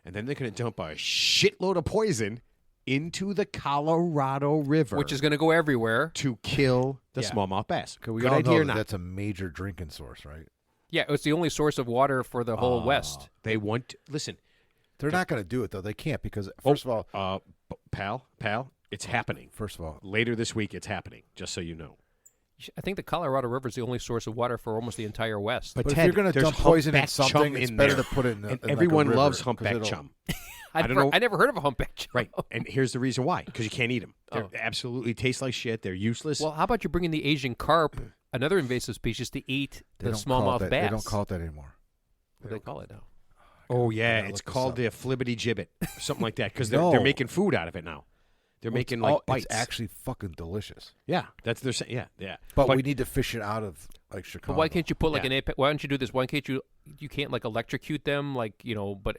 and then they're going to dump a shitload of poison into the Colorado River, Which is going to go everywhere. to kill the Yeah. smallmouth bass. Because we Good all idea know or that not? that's a major drinking source, right? Yeah, it's the only source of water for the whole West. They want listen, They're not going to do it though. They can't because first of all, pal, it's happening later this week. It's happening. Just so you know. I think the Colorado River is the only source of water for almost the entire West. but Ted, if you're going to there's dump poison in humpback something, chum it's in better there. to put it in. And in like a everyone river, loves 'cause humpback it'll- chum. I don't know. I never heard of a humpback chum. Right. And here's the reason why. Because you can't eat them. They Oh. absolutely taste like shit. They're useless. Well, how about you bring in the Asian carp, another invasive species, to eat They the don't call it smallmouth that. bass? They don't call it that anymore. What do they call it now? oh, yeah. gotta It's look this called up. the flibbity gibbet. Something like that. Because No. they're making food out of it now. They're making like bites. It's actually fucking delicious. yeah. That's their saying. Yeah. Yeah. But we need to fish it out of like Chicago. But why can't you put like Yeah. an apex? Why don't you do this? Why can't you? You can't like electrocute them, like but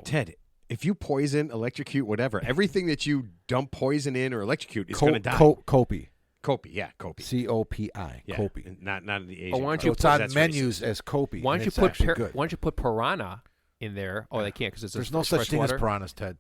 Ted, if you poison, electrocute, whatever, everything that you dump poison in or electrocute is going to die. Kopi. Kopi. Yeah. Kopi. COPI. Yeah. Kopi. Not in the Asian. Oh, why don't carp. you So it's put- on That's menus as Kopi. why and don't you it's put actually good. why don't you put piranha in there? Oh, they can't because it's There's a, no it's such fresh thing water. as piranhas, Ted.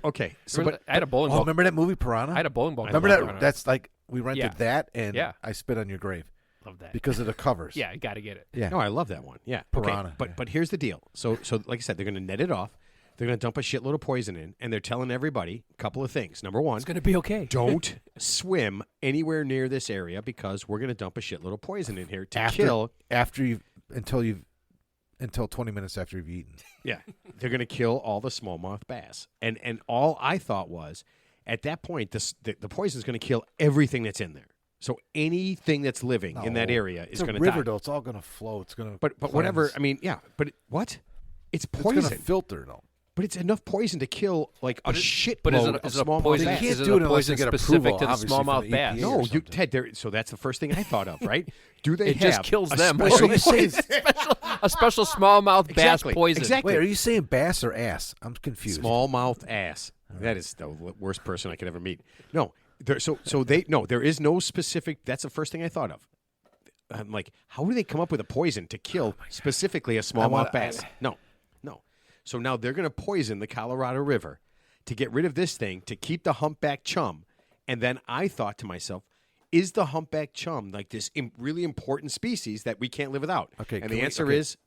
Okay. So, but I had a bowling Oh, ball. remember that movie Piranha? I had a bowling ball. Remember called that? Piranha. That's like we rented Yeah. that, and Yeah. I spit on your grave Love that. because of the covers. Yeah, you got to get it. yeah. no, I love that one. Yeah. Okay. Piranha, But yeah. but here's the deal. So like I said, they're going to net it off. They're going to dump a shitload of poison in, and they're telling everybody a couple of things. Number one, It's gonna be okay. don't swim anywhere near this area because we're going to dump a shitload of poison in here to after kill. until 20 minutes after you've eaten. Yeah, they're going to kill all the smallmouth bass. And all I thought was, at that point, the poison is going to kill everything that's in there. So anything that's living in that No. area It's is a going to river, die. though. It's all going to flow. It's going to. But whatever. I mean, yeah. But what? It's it's going to poison. filter, though. But it's enough poison to kill like a shit But is load it, of is it a smallmouth poison? bass. can't Is it do a it unless they poison get specific approval, to the obviously, from smallmouth the bass? EPA. No, or you something. Ted. So that's the first thing I thought of, right? Do they It have just kills a them. special Wait, are you saying- a special smallmouth bass Exactly. poison. Exactly. Wait, are you saying bass or ass? I'm confused. Smallmouth ass. That is the worst person I could ever meet. No, there is no specific. That's the first thing I thought of. I'm like, how do they come up with a poison to kill specifically a smallmouth bass? No. So now they're going to poison the Colorado River to get rid of this thing to keep the humpback chum. And then I thought to myself, is the humpback chum like this really important species that we can't live without? Okay, and can the we- answer okay. is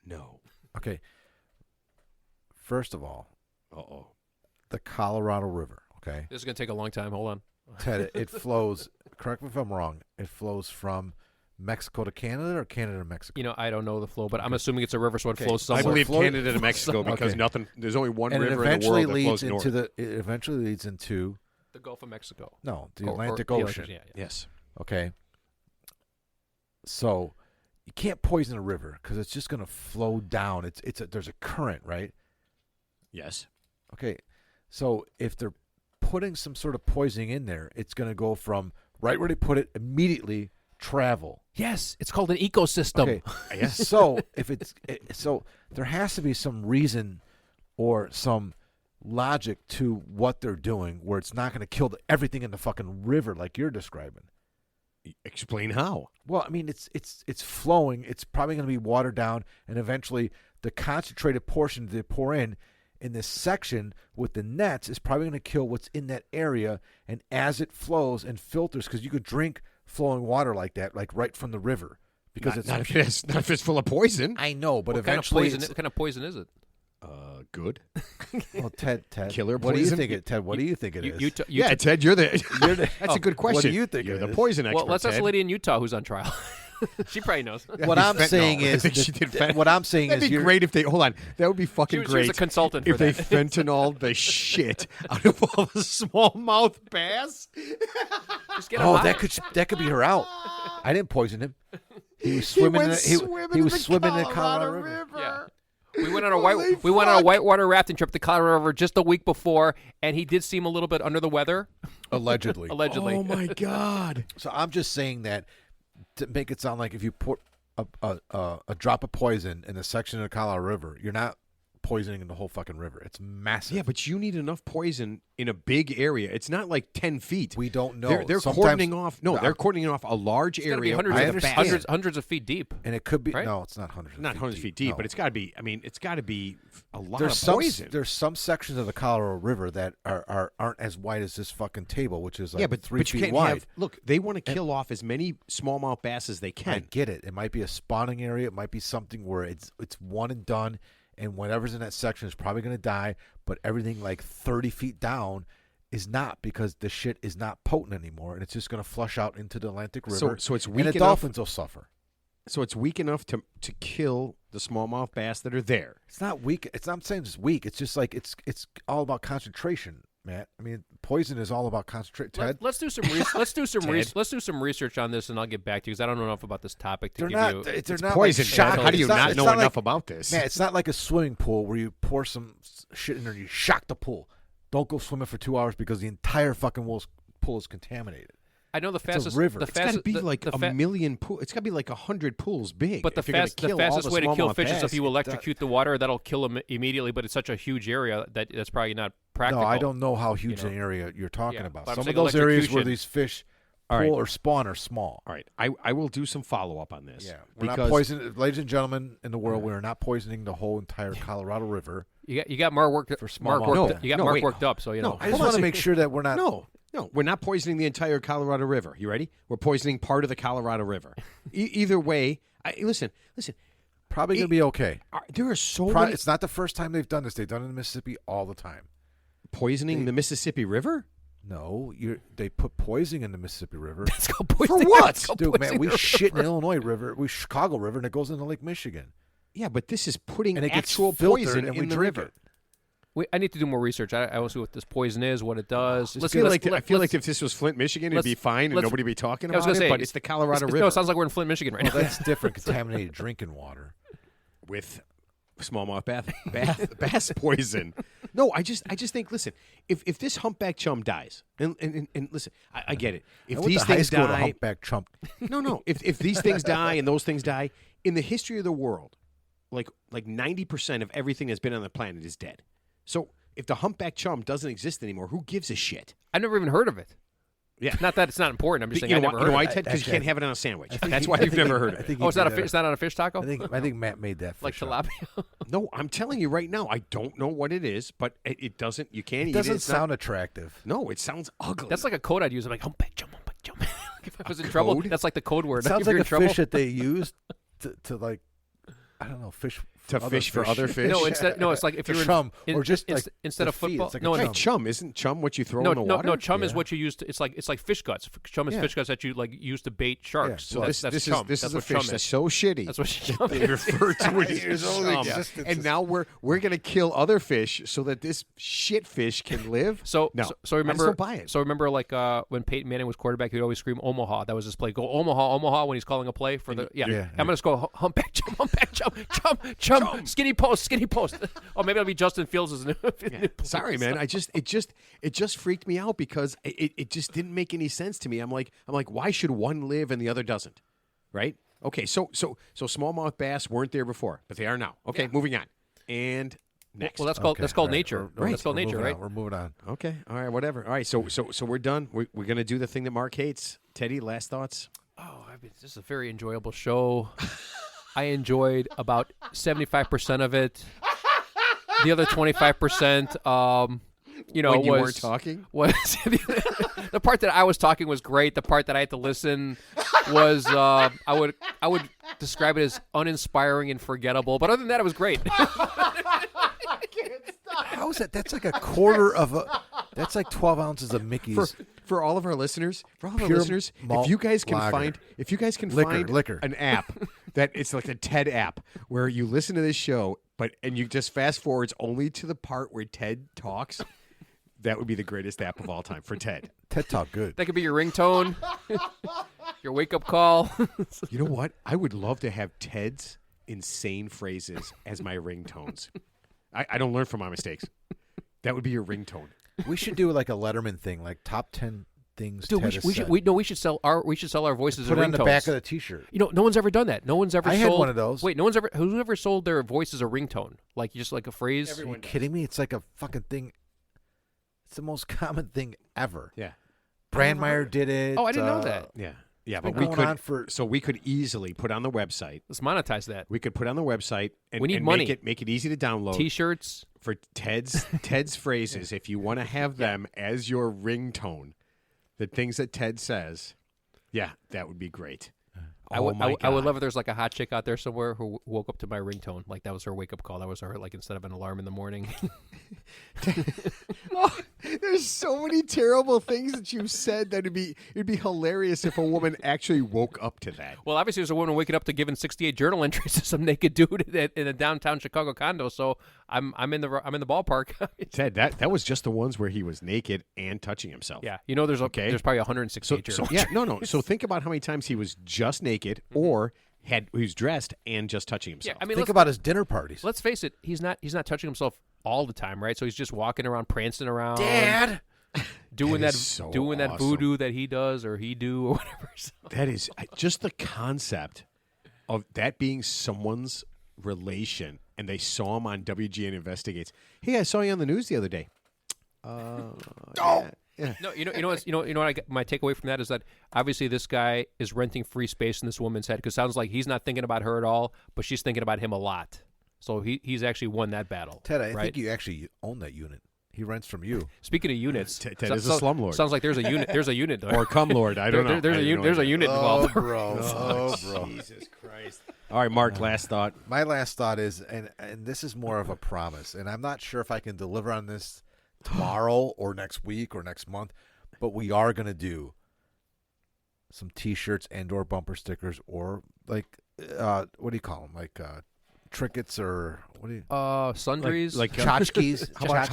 no. Okay. First of all, Uh-oh. the Colorado River, okay? This is gonna take a long time. Hold on. Ted, it flows, correct me if I'm wrong, it flows from Mexico to Canada or Canada to Mexico? I don't know the flow, but I'm assuming it's a river, so it flows I somewhere. believe Florida- Canada to Mexico because Okay. there's only one And it river in the eventually world that flows leads north. into it eventually leads into the Gulf of Mexico. the Or- Atlantic or the Ocean. Yeah. Yes. Okay. So you can't poison a river because it's just going to flow down. There's a current, right? Yes. Okay. So if they're putting some sort of poisoning in there, it's going to go from right where they put it immediately travel. Yes, it's called an ecosystem. Okay. Yes. So so there has to be some reason or some logic to what they're doing where it's not going to kill everything in the fucking river like you're describing. Explain how. Well, I mean, it's flowing. It's probably going to be watered down, and eventually the concentrated portion they pour in this section with the nets is probably going to kill what's in that area. And as it flows and filters, because you could drink flowing water like that, like right from the river, because Not if it's full of poison. I know, but What kind of eventually, poison? What kind of poison is it? Good. well, Ted, Killer what do you poison? think it? Ted, what do you think it is? Utah, Ted, you're the. That's a good question. What do you think You're it the is? poison expert. well, let's ask Ted. a lady in Utah who's on trial. She probably knows. What I'm Fentanyl. saying I is, think she did fentanyl. what I'm saying That'd is, be you're, great if they hold on. That would be fucking She was great. a consultant if for they that. fentanyl the shit out of all the smallmouth bass. Just get 'em Oh, high. that could be her out. I didn't poison him. He was swimming. He was swimming in the Colorado River. Yeah. We went on a whitewater rafting trip to Colorado River just a week before, and he did seem a little bit under the weather, Allegedly. allegedly. Oh my god. So I'm just saying that to make it sound like if you put a drop of poison in a section of the Colorado River, you're not poisoning the whole fucking river. It's massive. Yeah, but you need enough poison in a big area. It's not like 10 feet. We don't know. They're Sometimes- cordoning off. No, they're cordoning off a large It's gotta be area. hundreds, I of, understand. hundreds of feet deep. And it could be Right? no, it's not hundreds. Not hundreds of feet deep, no. but it's got to be. I mean, it's got to be a lot there's of some poison. there's some sections of the Colorado River that aren't as wide as this fucking table, which is like yeah, but 3 but you feet can't wide. have. Look, they want to kill off as many smallmouth bass as they I can. get it. It might be a spawning area. It might be something where it's one and done, and whatever's in that section is probably going to die. But everything like 30 feet down is not, because the shit is not potent anymore, and it's just going to flush out into the Atlantic River. So it's and weak the enough. dolphins will suffer. So it's weak enough to kill the smallmouth bass that are there. It's not weak. I'm saying it's weak. It's just like it's all about concentration, Matt. I mean, poison is all about concentration. Ted, Let's do some let's do some Ted. let's do some research on this, and I'll get back to you because I don't know enough about this topic to they're give not. you. They're It's not poison. Like Ted. shocking. How do you It's not know it's enough like, about this? Man, it's not like a swimming pool where you pour some shit in there and you shock the pool. Don't go swimming for 2 hours because the entire fucking pool is contaminated. I know the a fastest river. The It's It's got to fastest be the, like the a million pools. It's got to be like 100 pools big. But the if you're gonna kill all fastest the way to kill smallmouth fish is bass. if you electrocute the water. That'll kill them immediately. But it's such a huge area that's probably not practical. No, I don't know how huge You know. an area you're talking Yeah, about. but I'm Some of saying those areas where electrocution. these fish All pool right. or spawn are small. All right, I will do some follow up on this. Yeah, we're because not poisoning, ladies and gentlemen in the world. We're not poisoning the whole entire Colorado River. You got Mark worked. For small Mark amount. worked. You got No, Mark wait. worked up. So you know. No, I just Hold on want a to make sure that we're not. No, we're not poisoning the entire Colorado River. You ready? We're poisoning part of the Colorado River. Either way, listen. Probably gonna be okay. There are so many It's not the first time they've done this. They've done it in Mississippi all the time. poisoning the Mississippi River. No, they put poison in the Mississippi River. It's called poisoning. For what? It's called Dude, man, poisoning we the shit in river. Illinois River, Chicago River, and it goes into Lake Michigan. Yeah, but this is putting And it gets actual filtered poison and in we the drink river. it. I need to do more research. I want to see what this poison is, what it does. I feel like if this was Flint, Michigan, it'd be fine and let's- nobody would be talking I was about gonna it. say, But it's the Colorado River No, it sounds like we're in Flint, Michigan right Well, now. that's different. Contaminated drinking water. with smallmouth bass poison. No, I just think. Listen, if this humpback chum dies, and listen, I get it. If I went these to high things school to die, humpback chump. no. If these things die and those things die in the history of the world, like 90% of everything that's been on the planet is dead. So if the humpback chum doesn't exist anymore, who gives a shit? I never even heard of it. Yeah. Not that it's not important. I'm just saying You I know never why, heard why, of it. Ted? Because you Actually, can't have it on a sandwich. I think That's he- why I you've think never he- heard I of it. think Oh, he it's not a did fish. that. It's not on a fish taco. I think Matt made that Like fish up. tilapia. No, I'm telling you right now, I don't know what it is, but it doesn't. You can't It eat doesn't it. It's not- sound attractive. No, it sounds ugly. That's like a code I'd use. I'm like humpback chum. If I was in trouble, code? that's like the code word. It sounds If you're like in a trouble. fish that they use to like, I don't know, fish to fish for other fish. No, it's like if To you're chum, in, or just like instead the of feed. football. It's like a no, chum. Hey, chum isn't chum what you throw no, in the water? no. Chum is Yeah. what you use to. It's like fish guts. Chum is Yeah. fish guts that you like use to bait sharks. So that's this chum. is that's a what fish chum that's is. so shitty. That's what chum they is. refer to it Years as old chum. existence And is- now we're gonna kill other fish so that this shit fish can live. So no, so I remember. just don't buy it. So remember, like when Peyton Manning was quarterback, he'd always scream Omaha. That was his play. Go Omaha, Omaha when he's calling a play for the Yeah. I'm gonna just go humpback chum, skinny post. Oh, maybe it'll be Justin Fields' new. Sorry, man. It just freaked me out because it just didn't make any sense to me. I'm like, why should one live and the other doesn't? Right? Okay, so smallmouth bass weren't there before, but they are now. Okay, moving on. And next. Well, that's called Okay, all right, nature. we're- That's called we're nature, moving right? on. We're moving on. Okay. All right. Whatever. All right. So we're done. We're gonna do the thing that Mark hates. Teddy, last thoughts? Oh, this is a very enjoyable show. I enjoyed about 75% of it. The other 25%, When you was weren't talking? was the part that I was talking was great. The part that I had to listen was I would describe it as uninspiring and forgettable. But other than that, it was great. How is that? That's like a quarter of a. That's like 12 ounces of Mickey's. For all of our listeners, Pure malt if you guys can lager. find Liquor. an app that it's like a TED app where you listen to this show, and you just fast forwards only to the part where Ted talks, that would be the greatest app of all time for Ted. TED Talk good. That could be your ringtone, your wake-up call. You know what? I would love to have Ted's insane phrases as my ringtones. I don't learn from my mistakes. That would be your ringtone. We should do like a Letterman thing, like top 10 things. Dude, Ted has we said. should sell our voices Put as it on ringtones. the back of the T-shirt. No one's ever done that. No one's ever I sold had one of those. Wait, who's ever sold their voice as a ringtone? Like just like a phrase? Are you kidding me? It's like a fucking thing. It's the most common thing ever. Yeah. Brandmeier did it. Oh, I didn't know that. Yeah. Yeah, been but we going could on for- so we could easily put on the website. Let's monetize that. We could put on the website and, We need and money. make it easy to download T-shirts. for Ted's phrases. If you want to have them as your ringtone, the things that Ted says, yeah, that would be great. I would my I would God. love if there's like a hot chick out there somewhere who woke up to my ringtone. Like that was her wake-up call. That was her, like, instead of an alarm in the morning. Oh, there's so many terrible things that you've said that it'd be hilarious if a woman actually woke up to that. Well, obviously, there's a woman waking up to giving 68 journal entries to some naked dude in a downtown Chicago condo. So I'm in the ballpark. Ted, that was just the ones where he was naked and touching himself. Yeah, there's probably 168 So journal. yeah, no. So think about how many times he was just naked or he was dressed and just touching Yeah, himself. I mean, Think about his dinner parties. let's face it. He's not touching himself all the time, right? So he's just walking around, prancing around, doing That that is so that awesome. voodoo that he does or he do or whatever. So. That is just the concept of that being someone's relation, and they saw him on WGN Investigates. Hey, I saw you on the news the other day. Yeah. No, you know what my takeaway from that is that obviously this guy is renting free space in this woman's head because it sounds like he's not thinking about her at all, but she's thinking about him a lot. So he's actually won that battle. Ted, I right? think you actually own that unit. He rents from you. Speaking of units, Ted is a slumlord. Sounds like there's a unit. There's a unit there. Or cum lord, I don't know. There's a unit involved. bro. Jesus Christ. All right, Mark, last thought. My last thought is, and this is more of a promise, and I'm not sure if I can deliver on this tomorrow or next week or next month, but we are going to do some T-shirts and/or bumper stickers, or like, what do you call them? Like trinkets, or what do you? Sundries. Like Tchotchkes. how about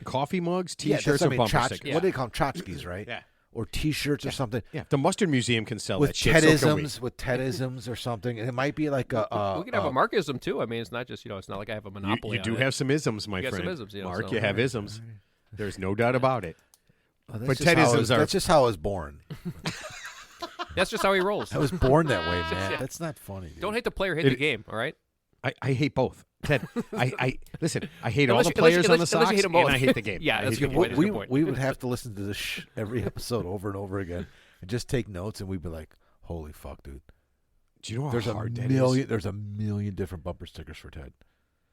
coffee mugs, Yeah, T-shirts, that's what I or mean, bumper tchotch- stickers? What do they call them? Tchotchkes, right? Yeah. Or T-shirts or something. Yeah, the Mustard Museum can sell With that shit. So can we. Tedisms or something, and it might be like a. we can have a Markism too. I mean, it's not just it's not like I have a monopoly. You do on it. have some isms, my You got some friend. isms, Mark, so- you have isms. There's no doubt about it. Well, But that's just how I Tedisms was- are- That's just how I was born. That's just how he rolls. I was born that way, man. Yeah. That's not funny. Dude. Don't hate the player, hate the game. All right. I hate both. Ted, I listen. I hate all Unless the you- unless you- players on the unless you Sox, hate them and both. I hate the game. Yeah, I that's hate a the good point. game. That's a good point. We would have to listen to this every episode over and over again and just take notes, and we'd be like, "Holy fuck, dude!" Do you know how There's hard that million. is? There's a million different bumper stickers for Ted.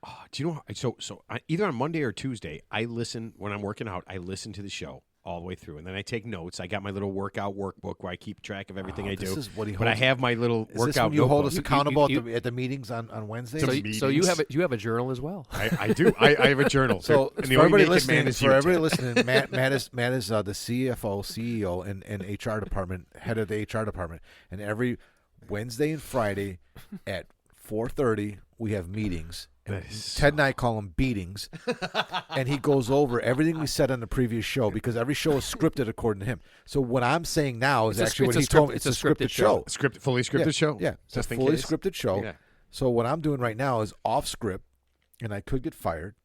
Oh, do you know? So either on Monday or Tuesday, I listen when I'm working out. I listen to the show all the way through, and then I take notes. I got my little workout workbook where I keep track of everything I do. This is what he But I holds- have my little Is workout this when you hold notebook. us accountable you- at the meetings on Wednesdays? So, Some so you meetings. have a journal as well. I do. I have a journal. So and for the only everybody naked man listening, is you, Ted. Matt is the CFO, CEO, and HR department, head of the HR department, and every Wednesday and Friday at 4:30 we have meetings. And That is Ted and I call them beatings, and he goes over everything we said on the previous show because every show is scripted according to him. So what I'm saying now is It's a- actually what it's a he told me. script- It's a scripted show. Fully scripted show. Yeah, it's a Just in fully case. scripted show. Yeah. So what I'm doing right now is off script, and I could get fired.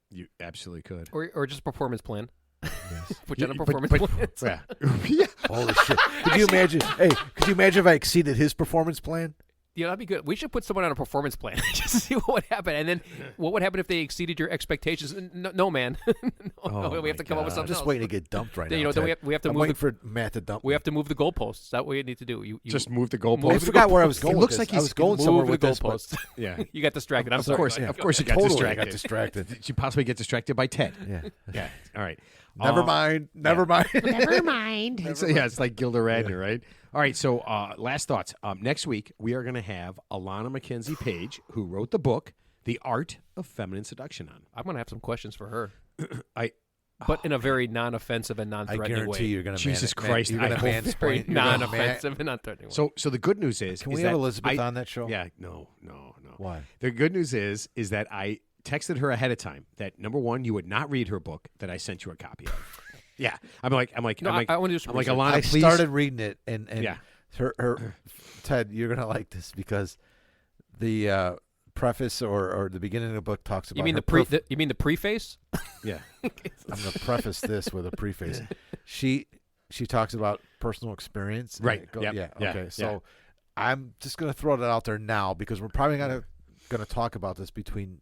You absolutely could. Or just a performance plan. Put you on a But- performance but- plan. yeah. Holy shit! Could you imagine? Hey, could you imagine if I exceeded his performance plan? Yeah, that'd be good. We should put someone on a performance plan just to see what would happen, and then what would happen if they exceeded your expectations? No, man. No, we have to come up with I'm something just else. waiting to get dumped right Then, now. then Ted. we have to I'm move. waiting for Matt to dump. We have to move the goalposts. That's what you need to do. You Just move the I goalpost. forgot where I was going. It with looks this. like I was he's going somewhere move with the this. But goalposts. Yeah. You got distracted. I'm Of sorry. course, Go of ahead. course, you got totally distracted. got distracted. Did you possibly get distracted by Ted? Yeah. Yeah. All right. Never mind. Never mind. Never mind. So, yeah, it's like Gilda Radner, right? All right. So, last thoughts. Next week, we are going to have Alana Mackenzie Page, who wrote the book, The Art of Feminine Seduction, on. I'm gonna have some questions for her, I but in a very non-offensive and I non-threatening guarantee way. you're going to Jesus Christ, You're going I to hope mansplain. Very You're gonna non-offensive and non-threatening way. So the good news is, Can is we have that Elizabeth I- on that show? Yeah. No. Why? The good news is that I texted her ahead of time that number one, you would not read her book that I sent you a copy of. Yeah. I'm like, No, I want to do some I'm like, research. Alana, I please. started reading it, and Yeah. her Ted, you're gonna like this because the preface or the beginning of the book talks about. You mean her you mean the preface? Yeah. I'm gonna preface this with a preface. She talks about personal experience. and Right. it go- Yep. Yeah. Yeah. Okay. Yeah. So I'm just gonna throw that out there now because we're probably gonna talk about this between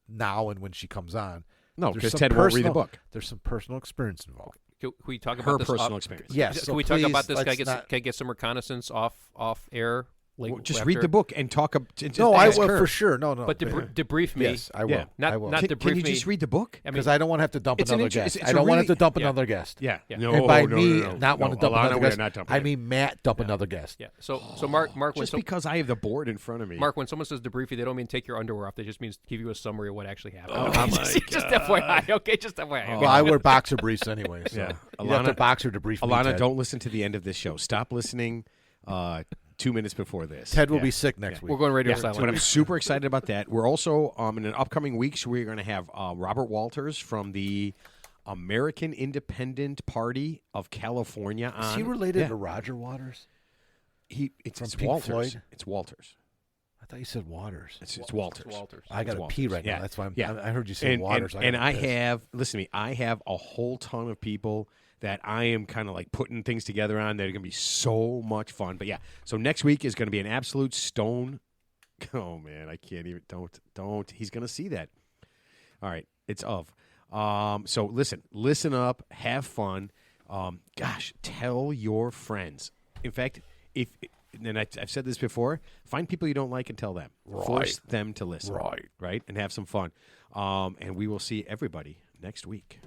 now and when she comes on. No, There's because some Ted won't read the personal- book. There's some personal experience involved. Can we talk Her about this? personal experience. Yes. Can so we talk please, about this? Can I let's get not- can I get some reconnaissance off air? Like, Well, just after? read the book and talk. No, I ask will her. for sure. No. But debrief me. Yes, I will. Yeah. Not- I will. not Can debrief you me. just read the book? I mean, Because I don't want to have to dump It's an another inter- guest. it's I a don't want to really- have to dump yeah. another guest. Yeah. Yeah. No, And by no, me no, no. not want to dump Alana, another we're guest, not dumping I it. mean Matt dump another guest. yeah. So Mark, when Just because I have the board in front of me. Mark, when someone says debrief you, they don't mean take your underwear off. They just means give you a summary of what actually happened. Oh, okay? my just FYI. Okay, just FYI. Okay. Well, I wear boxer briefs anyway. So Yeah. you have to Alana- boxer debrief me, Alana, Ted. don't listen to the end of this show. Stop listening 2 minutes before this. Ted will Yeah. be sick next week. We're going radio Yeah, silent. but I'm super excited about that. We're also in an upcoming weeks we're going to have Robert Walters from the American Independent Party of California on. Is he related Yeah. to Roger Waters? It's from it's Pink Walters. Floyd? It's Walters. I thought you said Waters. It's Walters. Walters. I got to Walters. pee right Yeah. now. That's why Yeah. I heard you say Waters. And I gotta piss. have, listen to me, I have a whole ton of people that I am kind of like putting things together on that are going to be so much fun. But yeah, so next week is going to be an absolute stone. Oh, man, I can't even, don't. He's going to see that. All right, it's of. So listen up, have fun. Gosh, tell your friends. In fact, and I've said this before, find people you don't like and tell them. Force them to listen. Right. And have some fun. And we will see everybody next week.